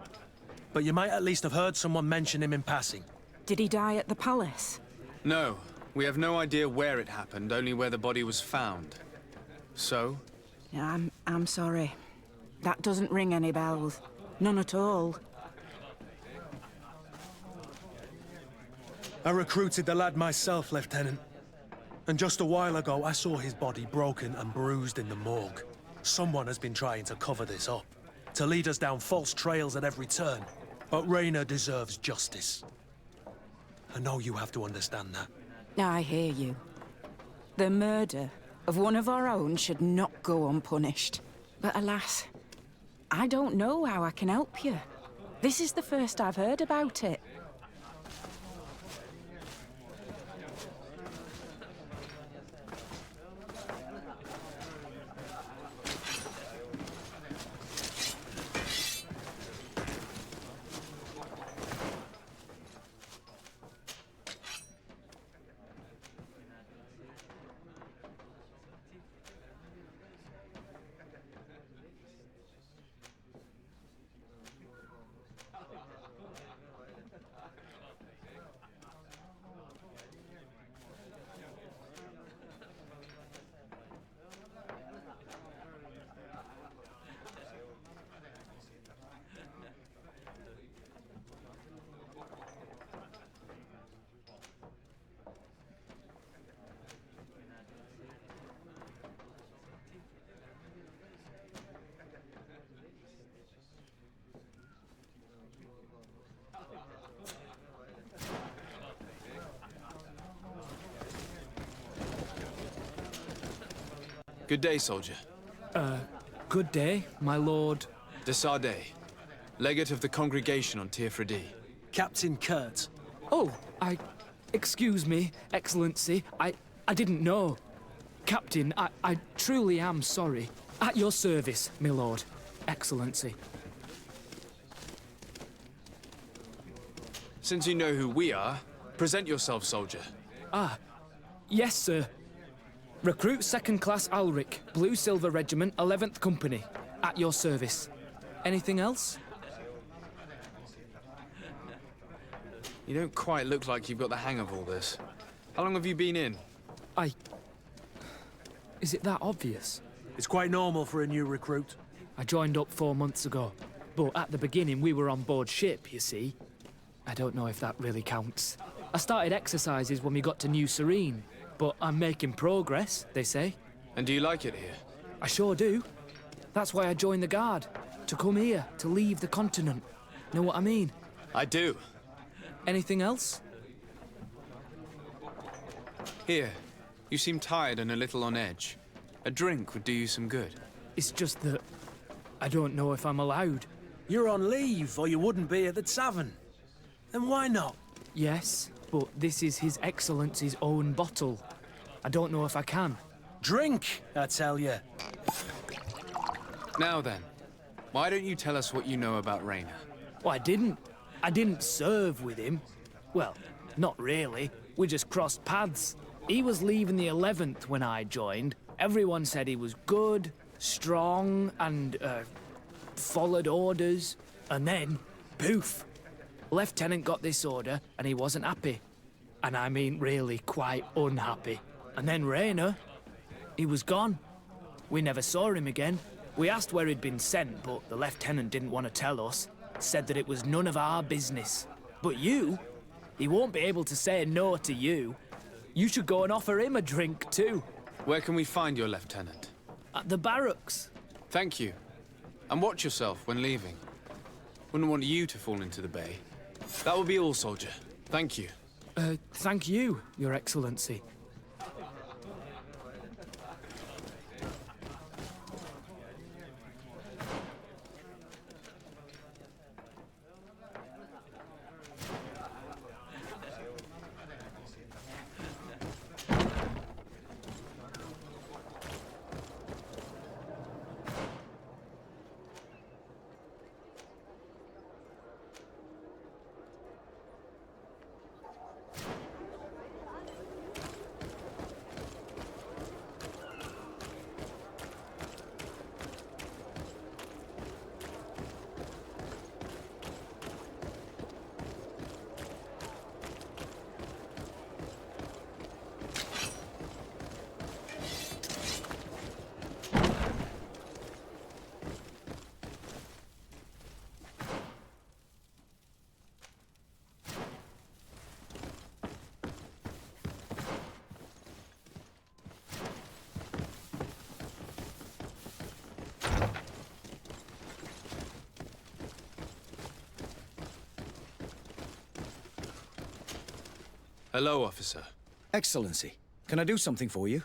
But you might at least have heard someone mention him in passing. Did he die at the palace? No. We have no idea where it happened, only where the body was found. So? I'm sorry. That doesn't ring any bells. None at all. I recruited the lad myself, Lieutenant. And just a while ago, I saw his body broken and bruised in the morgue. Someone has been trying to cover this up, to lead us down false trails at every turn. But Rainer deserves justice. I know you have to understand that. I hear you. The murder of one of our own should not go unpunished. But alas, I don't know how I can help you. This is the first I've heard about it. Good day, soldier. Good day, my lord. De Sardet, legate of the congregation on Teofredi. Captain Kurt. Oh, excuse me, Excellency. I didn't know. Captain, I truly am sorry. At your service, my lord. Excellency. Since you know who we are, present yourself, soldier. Ah, yes, sir. Recruit 2nd Class Ulrich, Blue Silver Regiment, 11th Company. At your service. Anything else? You don't quite look like you've got the hang of all this. How long have you been in? Is it that obvious? It's quite normal for a new recruit. I joined up 4 months ago. But at the beginning, we were on board ship, you see. I don't know if that really counts. I started exercises when we got to New Serene. But I'm making progress, they say. And do you like it here? I sure do. That's why I joined the Guard. To come here, to leave the continent. Know what I mean? I do. Anything else? Here. You seem tired and a little on edge. A drink would do you some good. It's just that I don't know if I'm allowed. You're on leave, or you wouldn't be at the tavern. Then why not? Yes, but this is His Excellency's own bottle. I don't know if I can. Drink, I tell you. Now then, why don't you tell us what you know about Rainer? Well, I didn't serve with him. Well, not really. We just crossed paths. He was leaving the 11th when I joined. Everyone said he was good, strong, and, followed orders. And then, poof. Lieutenant got this order, and he wasn't happy. And I mean really quite unhappy. And then Rainer, He was gone. We never saw him again. We asked where he'd been sent, but the lieutenant didn't want to tell us. Said that it was none of our business. But you? He won't be able to say no to you. You should go and offer him a drink, too. Where can we find your lieutenant? At the barracks. Thank you. And watch yourself when leaving. Wouldn't want you to fall into the bay. That will be all, soldier. Thank you. Thank you, Your Excellency. Hello, officer. Excellency, can I do something for you?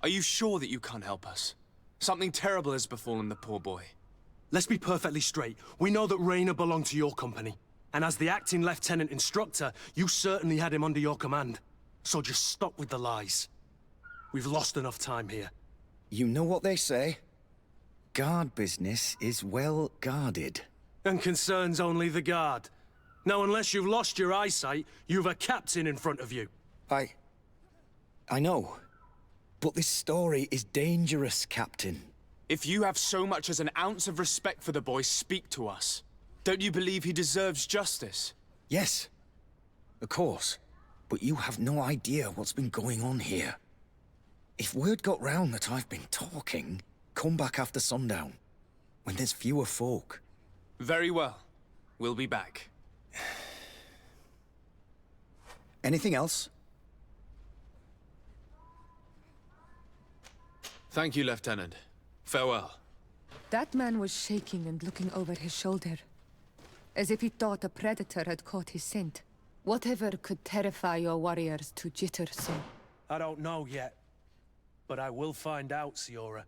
Are you sure that you can't help us? Something terrible has befallen the poor boy. Let's be perfectly straight. We know that Rayner belonged to your company. And as the acting lieutenant instructor, you certainly had him under your command. So just stop with the lies. We've lost enough time here. You know what they say? Guard business is well guarded. And concerns only the guard. Now, unless you've lost your eyesight, you've a captain in front of you. I know. But this story is dangerous, Captain. If you have so much as an ounce of respect for the boy, speak to us. Don't you believe he deserves justice? Yes, of course. But you have no idea what's been going on here. If word got round that I've been talking, come back after sundown, when there's fewer folk. Very well. We'll be back. Anything else? Thank you, Lieutenant. Farewell. That man was shaking and looking over his shoulder, as if he thought a predator had caught his scent. Whatever could terrify your warriors to jitter so? I don't know yet, but I will find out, Siora.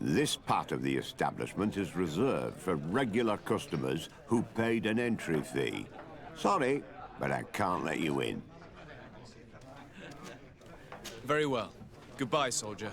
This part of the establishment is reserved for regular customers who paid an entry fee. Sorry, but I can't let you in. Very well. Goodbye, soldier.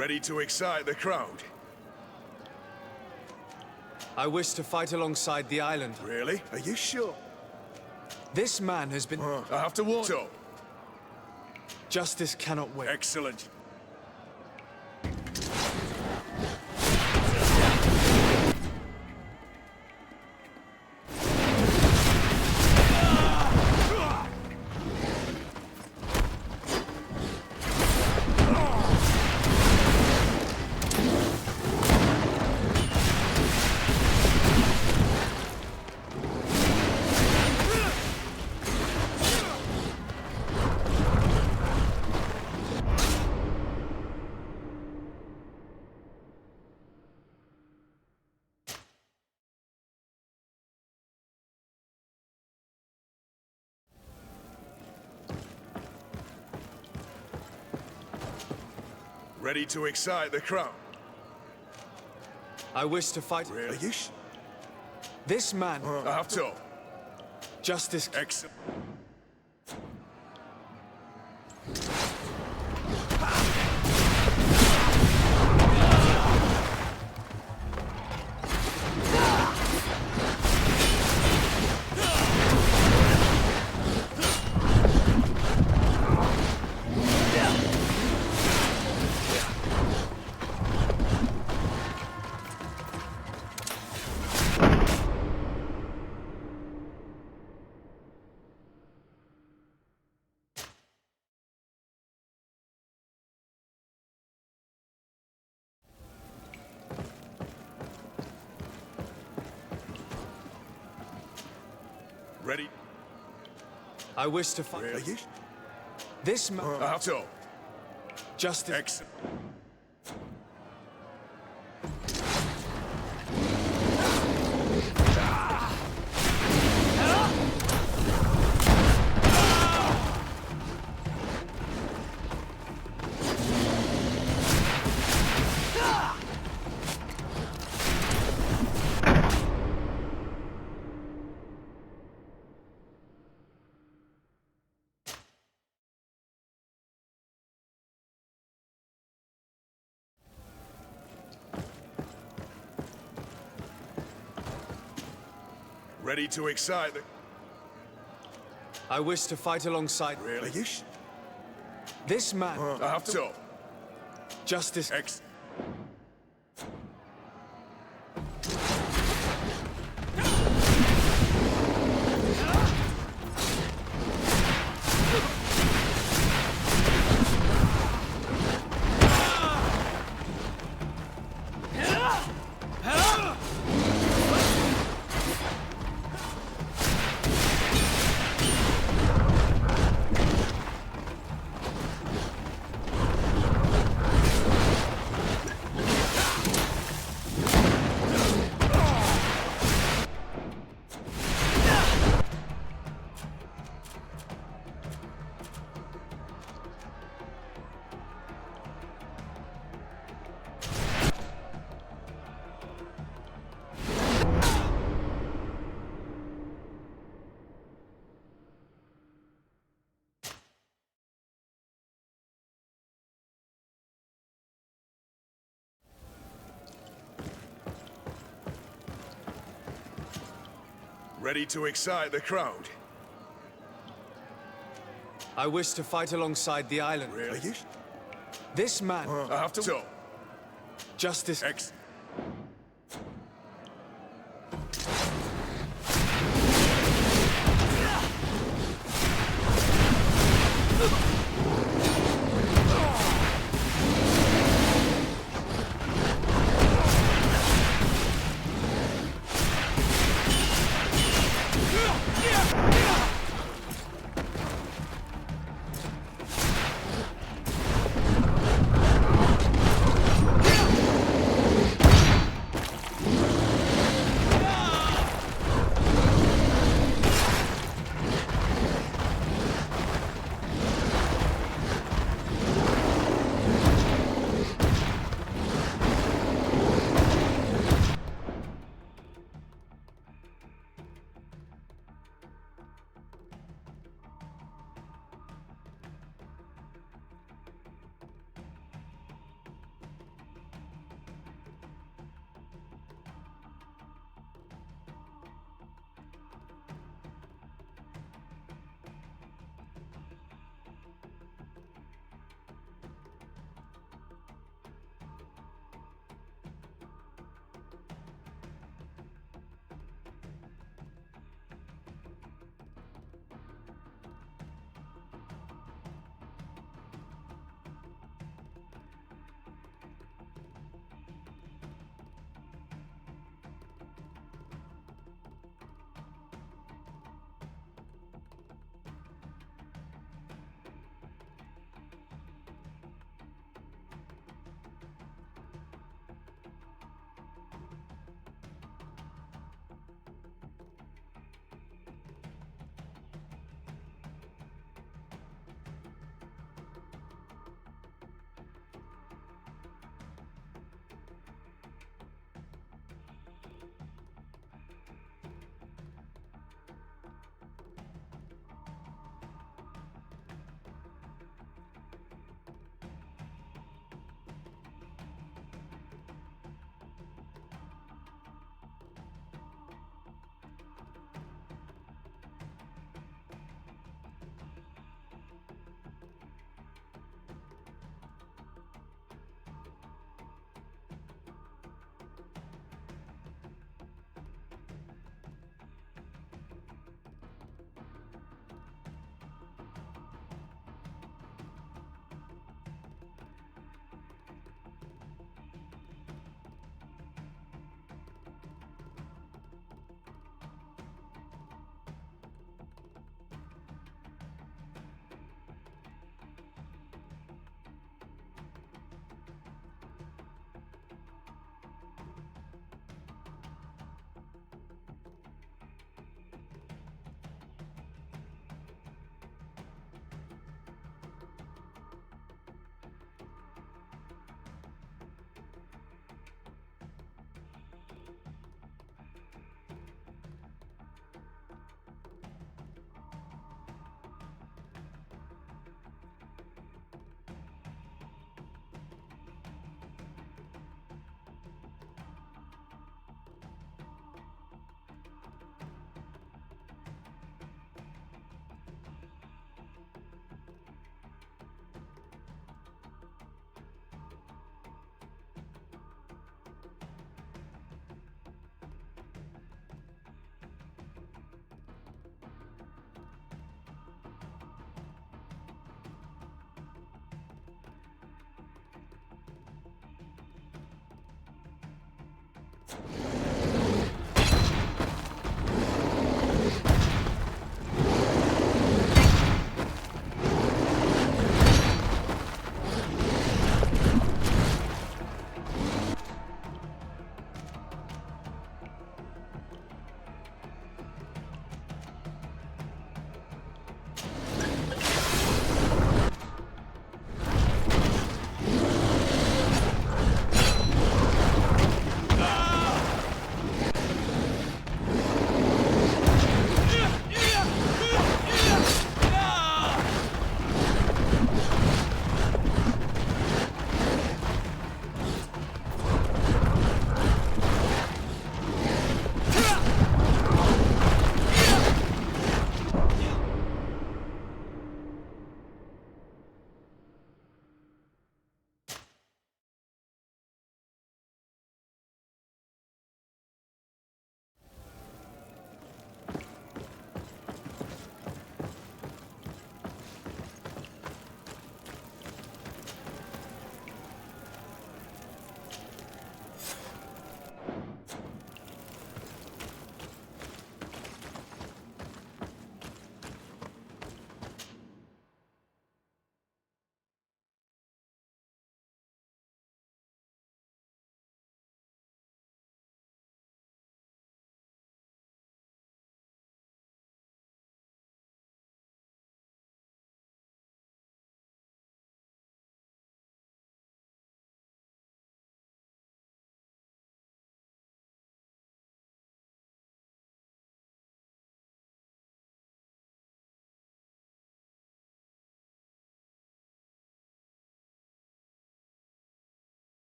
Ready to excite the crowd? I wish to fight alongside the island. Really? Are you sure? This man has been... I have to warn you. Justice cannot wait. Excellent. Ready to excite the crowd? I wish to fight... Really? Are you This man... I have to. Justice... Excellent. Ready? I wish to fight... Really? This man... I have to. Justice... Excellent. Ready to excite the... I wish to fight alongside... Really? This man... I have to. Justice... Ready to excite the crowd? I wish to fight alongside the island. Really? This man... I have to. Justice...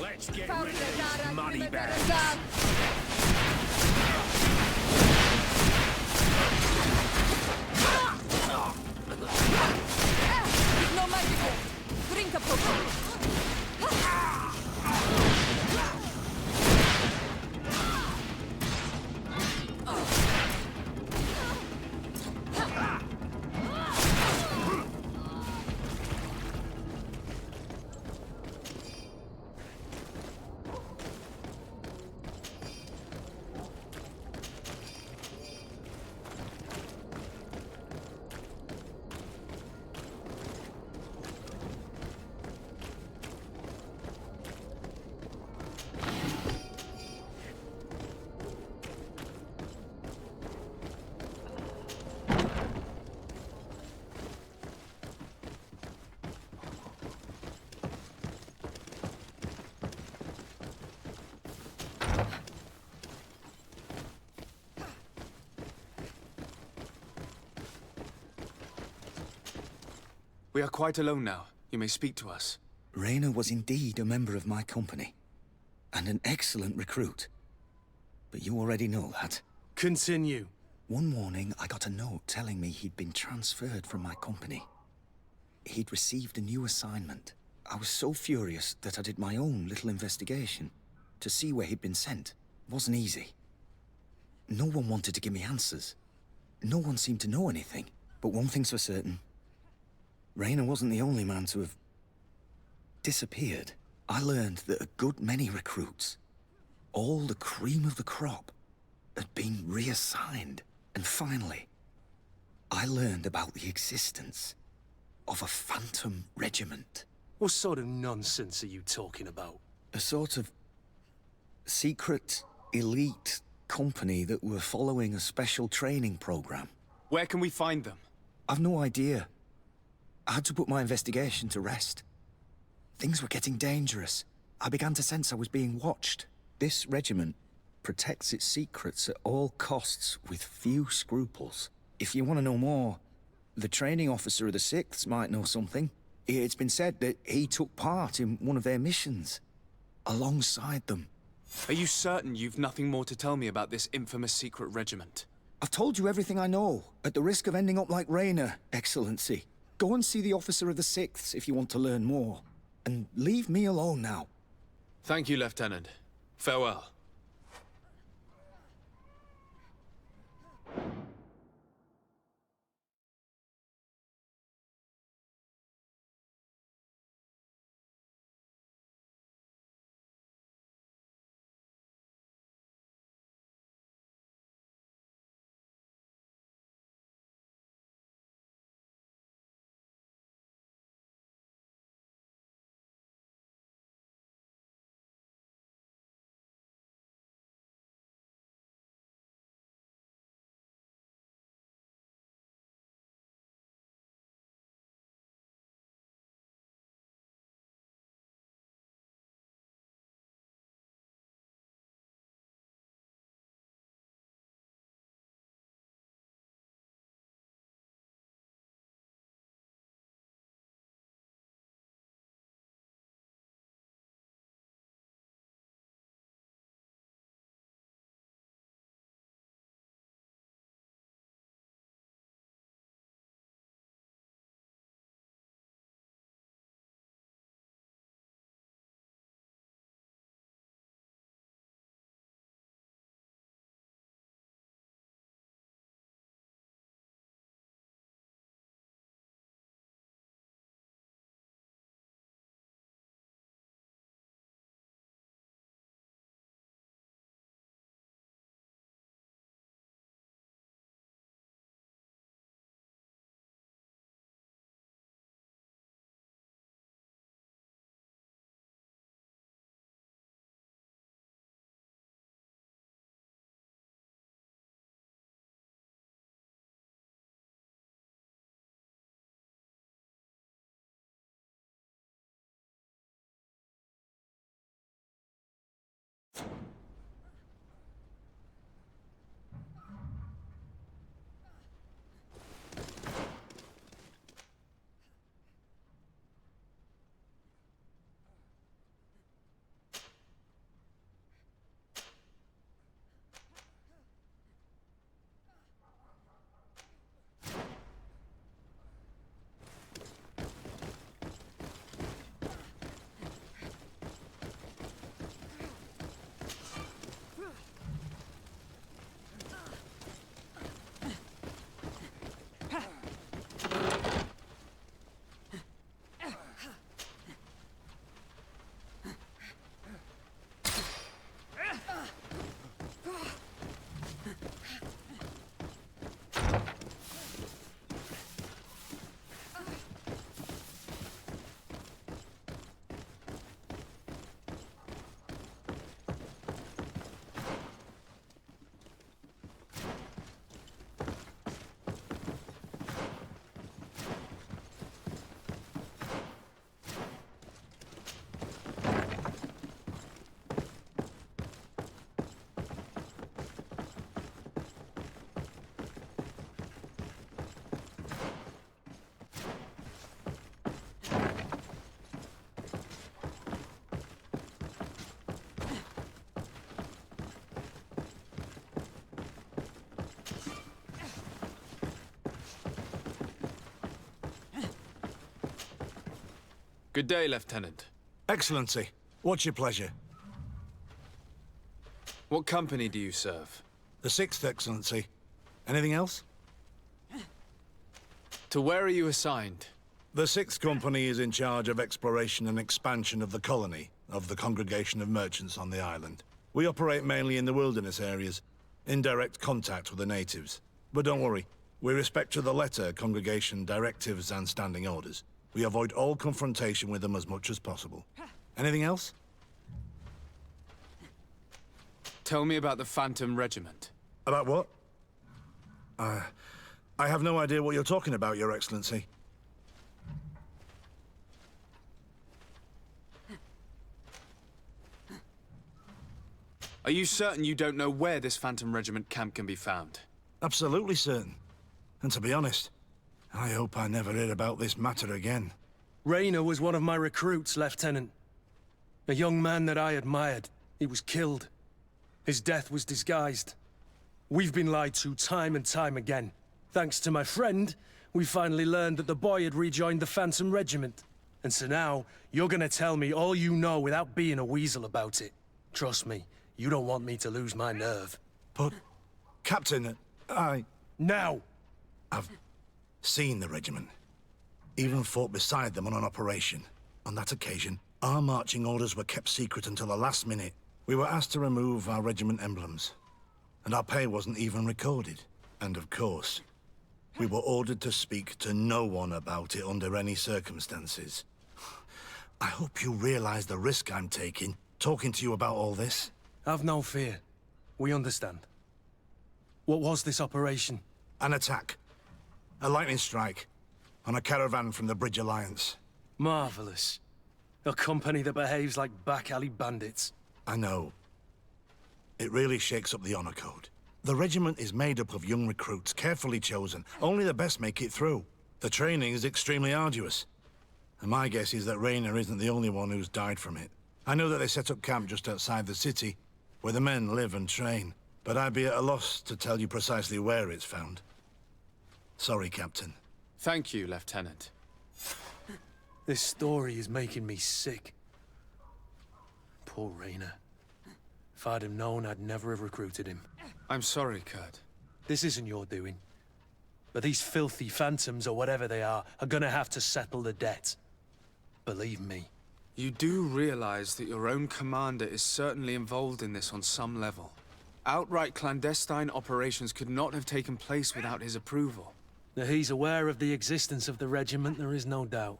Let's get rid of these money bags. No magic. Drink a potion. We are quite alone now. You may speak to us. Raynor was indeed a member of my company, and an excellent recruit. But you already know that. Continue. One morning, I got a note telling me he'd been transferred from my company. He'd received a new assignment. I was so furious that I did my own little investigation to see where he'd been sent. It wasn't easy. No one wanted to give me answers. No one seemed to know anything. But one thing's for certain. Raynor wasn't the only man to have disappeared. I learned that a good many recruits, all the cream of the crop, had been reassigned. And finally, I learned about the existence of a phantom regiment. What sort of nonsense are you talking about? A sort of secret, elite company that were following a special training program. Where can we find them? I've no idea. I had to put my investigation to rest. Things were getting dangerous. I began to sense I was being watched. This regiment protects its secrets at all costs with few scruples. If you want to know more, the training officer of the Sixths might know something. It's been said that he took part in one of their missions, alongside them. Are you certain you've nothing more to tell me about this infamous secret regiment? I've told you everything I know, at the risk of ending up like Rayner, Excellency. Go and see the officer of the Sixths if you want to learn more. And leave me alone now. Thank you, Lieutenant. Farewell. Good day, Lieutenant. Excellency, what's your pleasure? What company do you serve? The Sixth, Excellency. Anything else? To where are you assigned? The Sixth Company is in charge of exploration and expansion of the colony of the Congregation of Merchants on the island. We operate mainly in the wilderness areas, in direct contact with the natives. But don't worry, we respect to the letter Congregation directives and standing orders. We avoid all confrontation with them as much as possible. Anything else? Tell me about the Phantom Regiment. About what? I have no idea what you're talking about, Your Excellency. Are you certain you don't know where this Phantom Regiment camp can be found? Absolutely certain. And to be honest, I hope I never hear about this matter again. Rayner was one of my recruits, Lieutenant. A young man that I admired. He was killed. His death was disguised. We've been lied to time and time again. Thanks to my friend, we finally learned that the boy had rejoined the Phantom Regiment. And so now, you're gonna tell me all you know without being a weasel about it. Trust me, you don't want me to lose my nerve. But, Captain, Now! I've seen the regiment. Even fought beside them on an operation. On that occasion, our marching orders were kept secret until the last minute. We were asked to remove our regiment emblems. And our pay wasn't even recorded. And of course, we were ordered to speak to no one about it under any circumstances. I hope you realize the risk I'm taking, talking to you about all this. Have no fear. We understand. What was this operation? An attack. A lightning strike. On a caravan from the Bridge Alliance. Marvelous. A company that behaves like back-alley bandits. I know. It really shakes up the honor code. The regiment is made up of young recruits, carefully chosen. Only the best make it through. The training is extremely arduous. And my guess is that Rayner isn't the only one who's died from it. I know that they set up camp just outside the city, where the men live and train. But I'd be at a loss to tell you precisely where it's found. Sorry, Captain. Thank you, Lieutenant. This story is making me sick. Poor Rayner. If I'd have known, I'd never have recruited him. I'm sorry, Kurt. This isn't your doing. But these filthy phantoms, or whatever they are gonna have to settle the debt. Believe me. You do realize that your own commander is certainly involved in this on some level. Outright clandestine operations could not have taken place without his approval. That he's aware of the existence of the regiment, there is no doubt.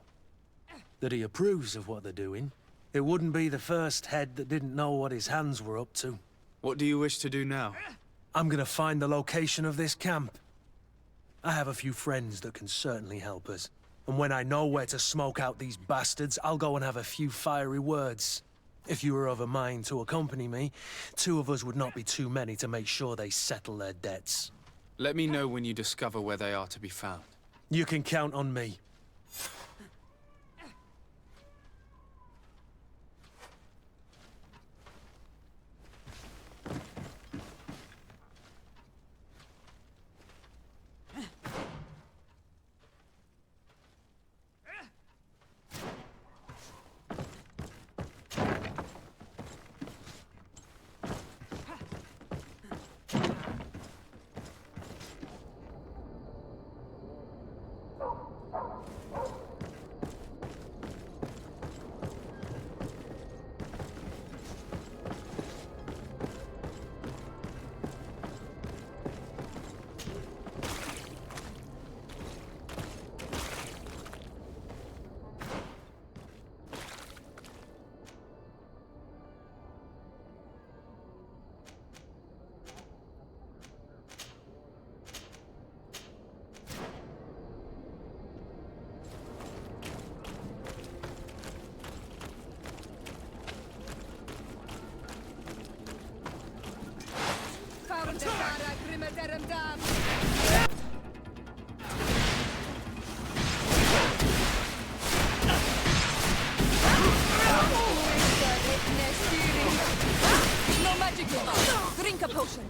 That he approves of what they're doing. It wouldn't be the first head that didn't know what his hands were up to. What do you wish to do now? I'm gonna find the location of this camp. I have a few friends that can certainly help us. And when I know where to smoke out these bastards, I'll go and have a few fiery words. If you were of a mind to accompany me, 2 of us would not be too many to make sure they settle their debts. Let me know when you discover where they are to be found. You can count on me. No magic. Drink a potion.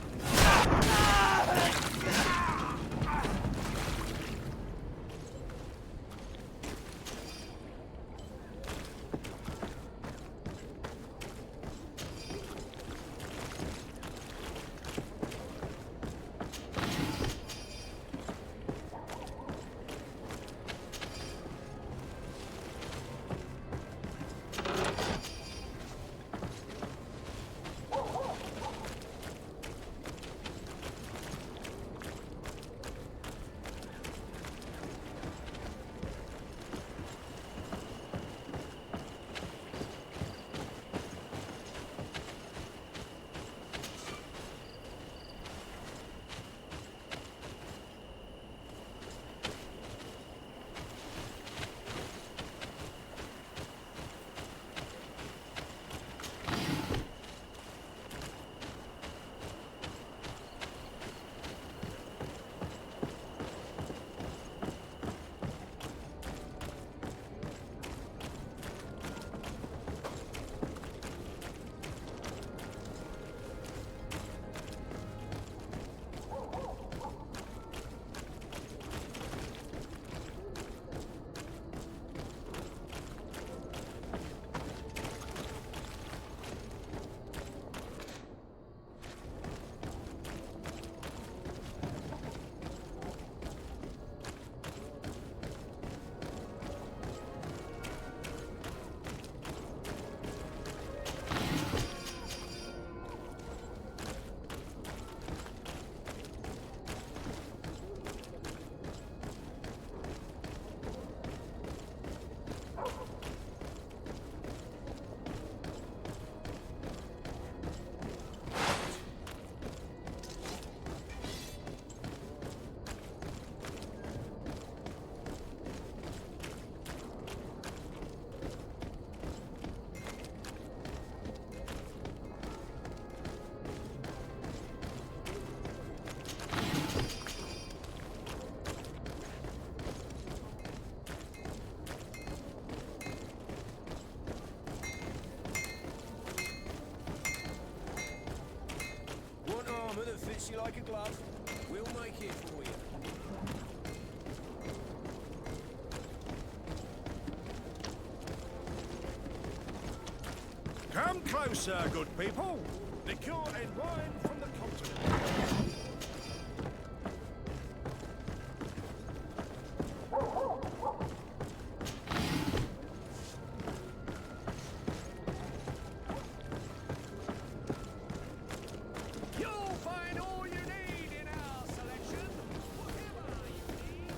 above. We'll make it for you. Come closer, good people. Liquor and wine from the continent. You'll find all you need in our selection. Whatever you need.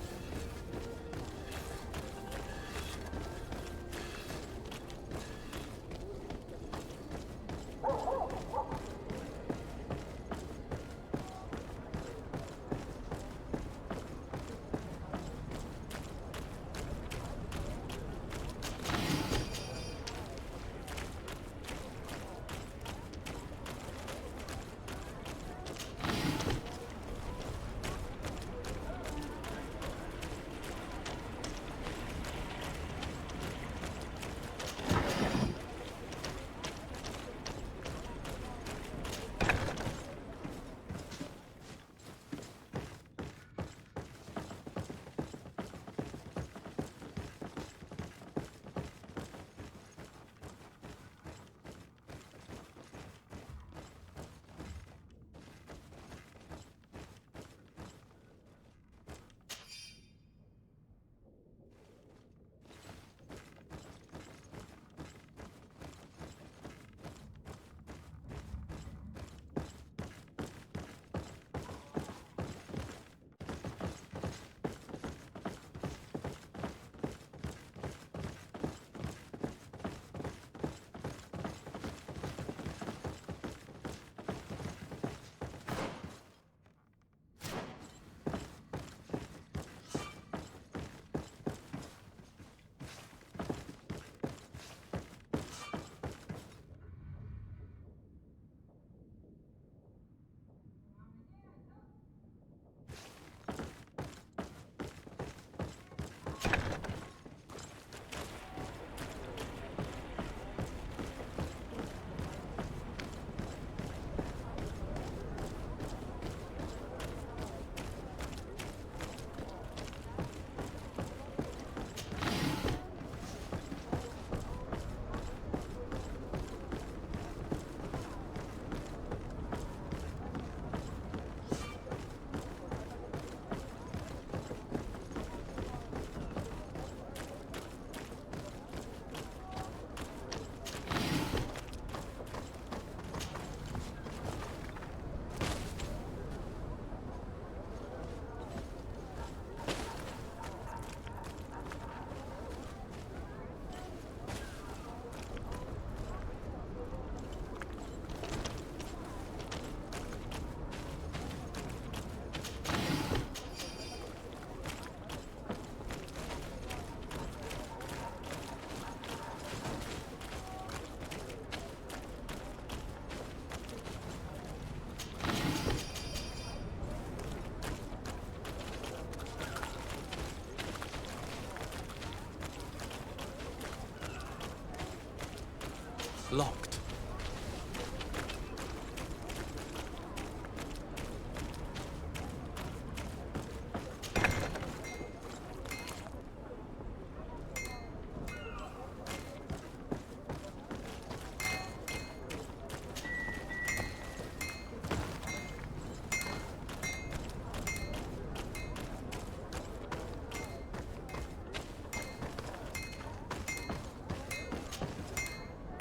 Locked.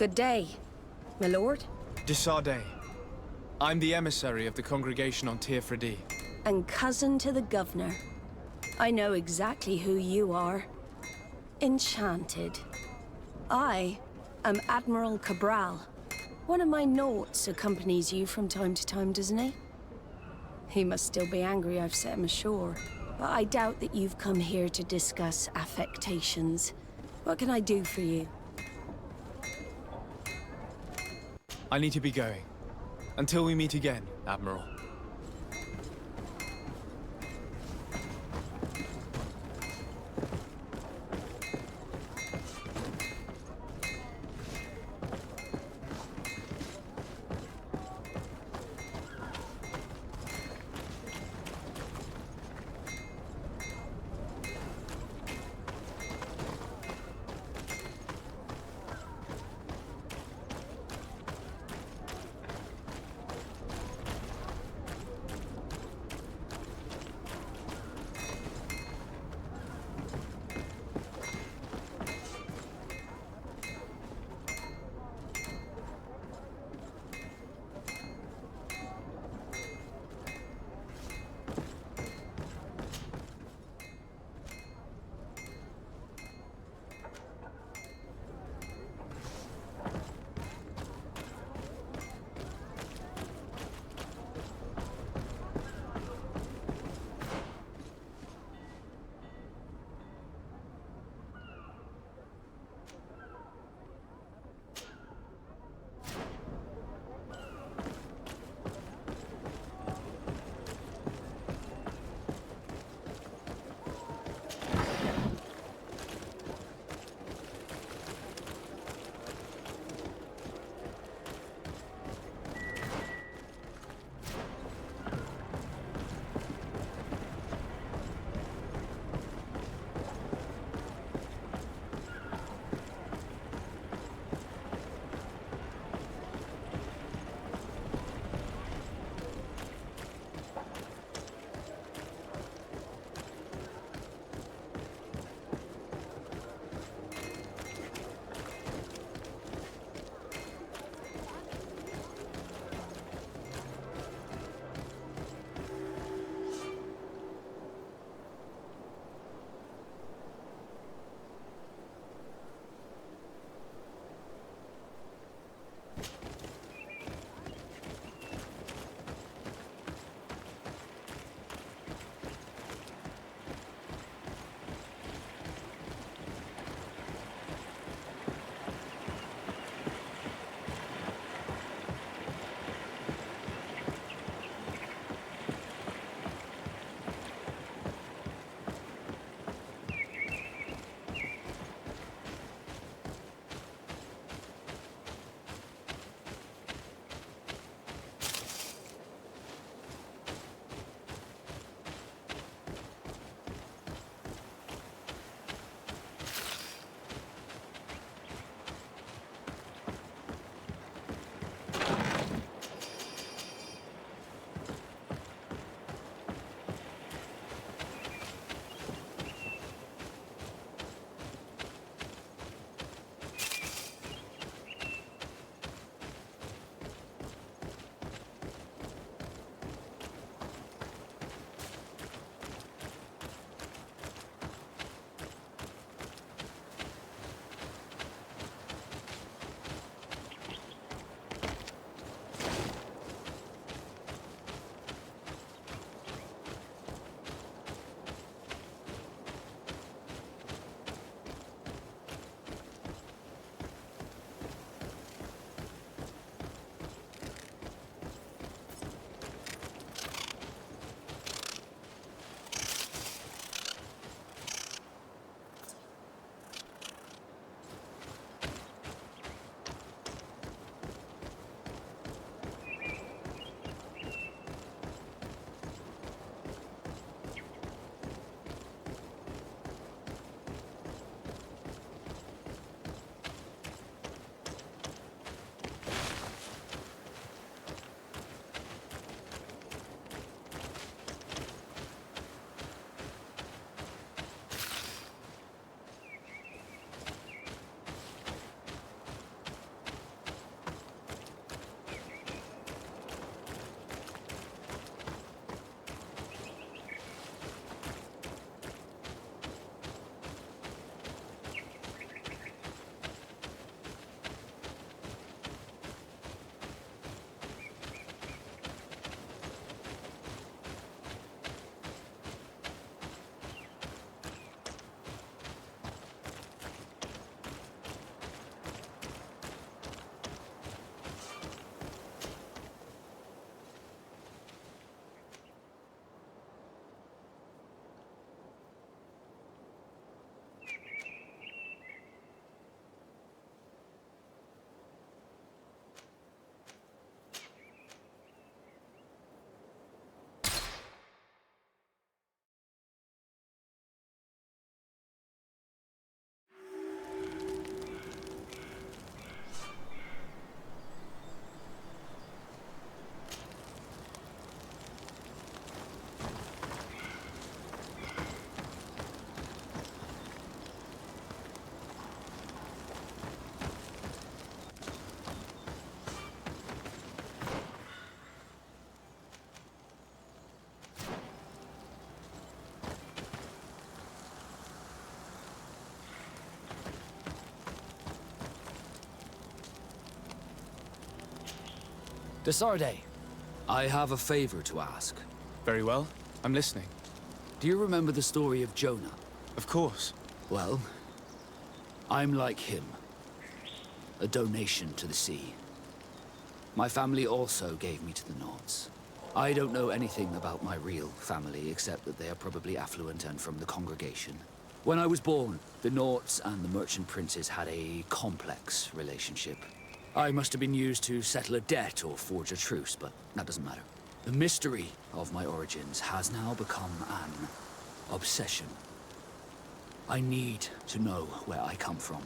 Good day, my lord. Desardet. I'm the emissary of the congregation on Tir And cousin to the governor. I know exactly who you are. Enchanted. I am Admiral Cabral. One of my naughts accompanies you from time to time, doesn't he? He must still be angry I've set him ashore. But I doubt that you've come here to discuss affectations. What can I do for you? I need to be going. Until we meet again, Admiral. Desarde, I have a favor to ask. Very well. I'm listening. Do you remember the story of Jonah? Of course. Well, I'm like him. A donation to the sea. My family also gave me to the Nords. I don't know anything about my real family, except that they are probably affluent and from the congregation. When I was born, the Nords and the merchant princes had a complex relationship. I must have been used to settle a debt or forge a truce, but that doesn't matter. The mystery of my origins has now become an obsession. I need to know where I come from.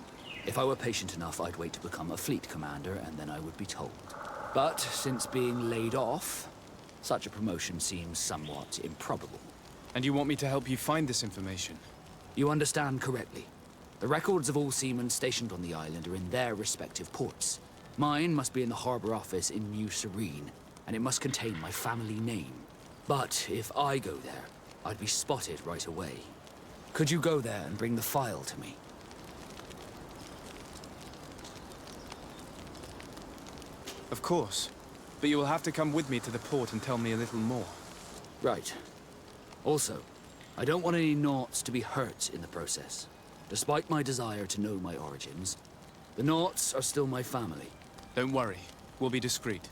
If I were patient enough, I'd wait to become a fleet commander, and then I would be told. But since being laid off, such a promotion seems somewhat improbable. And you want me to help you find this information? You understand correctly. The records of all seamen stationed on the island are in their respective ports. Mine must be in the harbor office in New Serene, and it must contain my family name. But if I go there, I'd be spotted right away. Could you go there and bring the file to me? Of course. But you will have to come with me to the port and tell me a little more. Right. Also, I don't want any Naughts to be hurt in the process. Despite my desire to know my origins, the Naughts are still my family. Don't worry. We'll be discreet.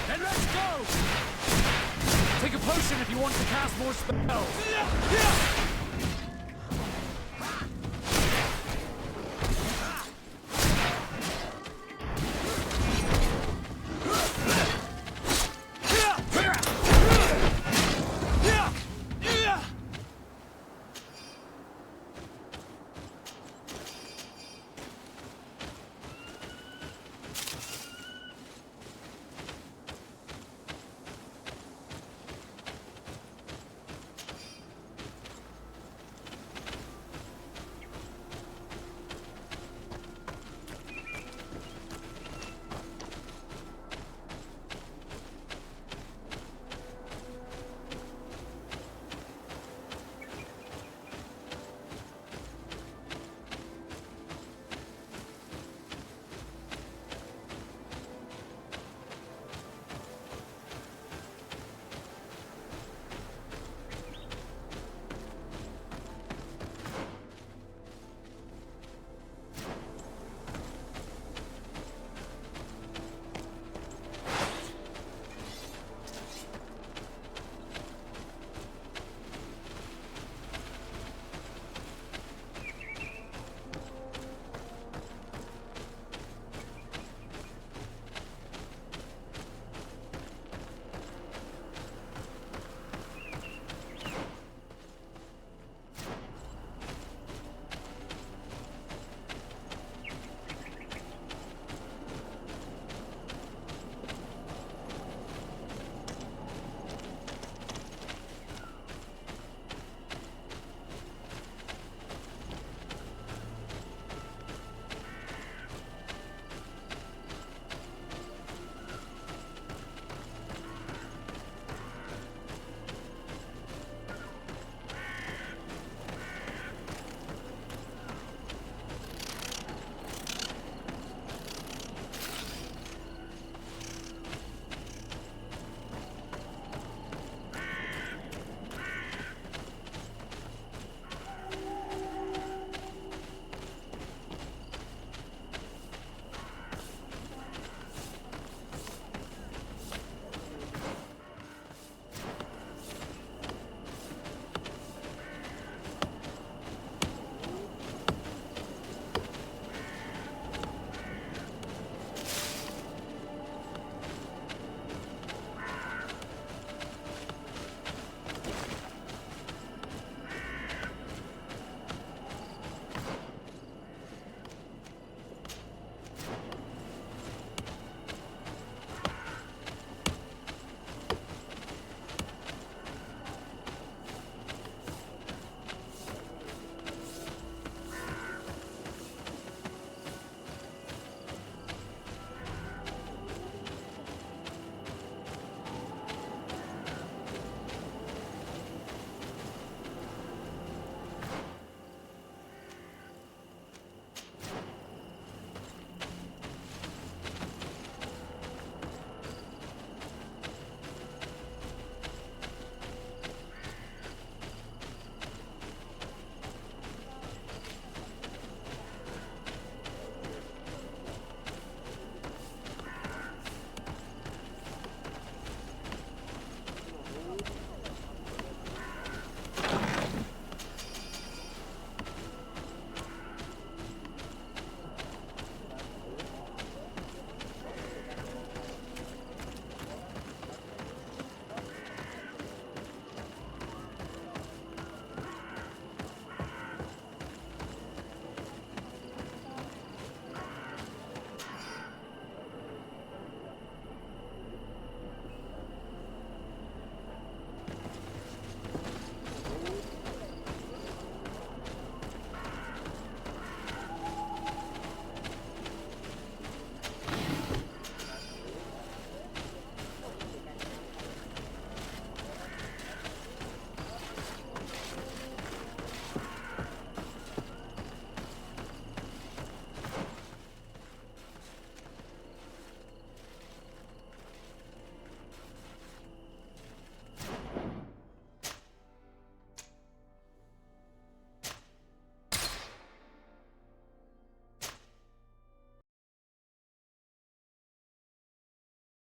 Then let's go! Take a potion if you want to cast more spells.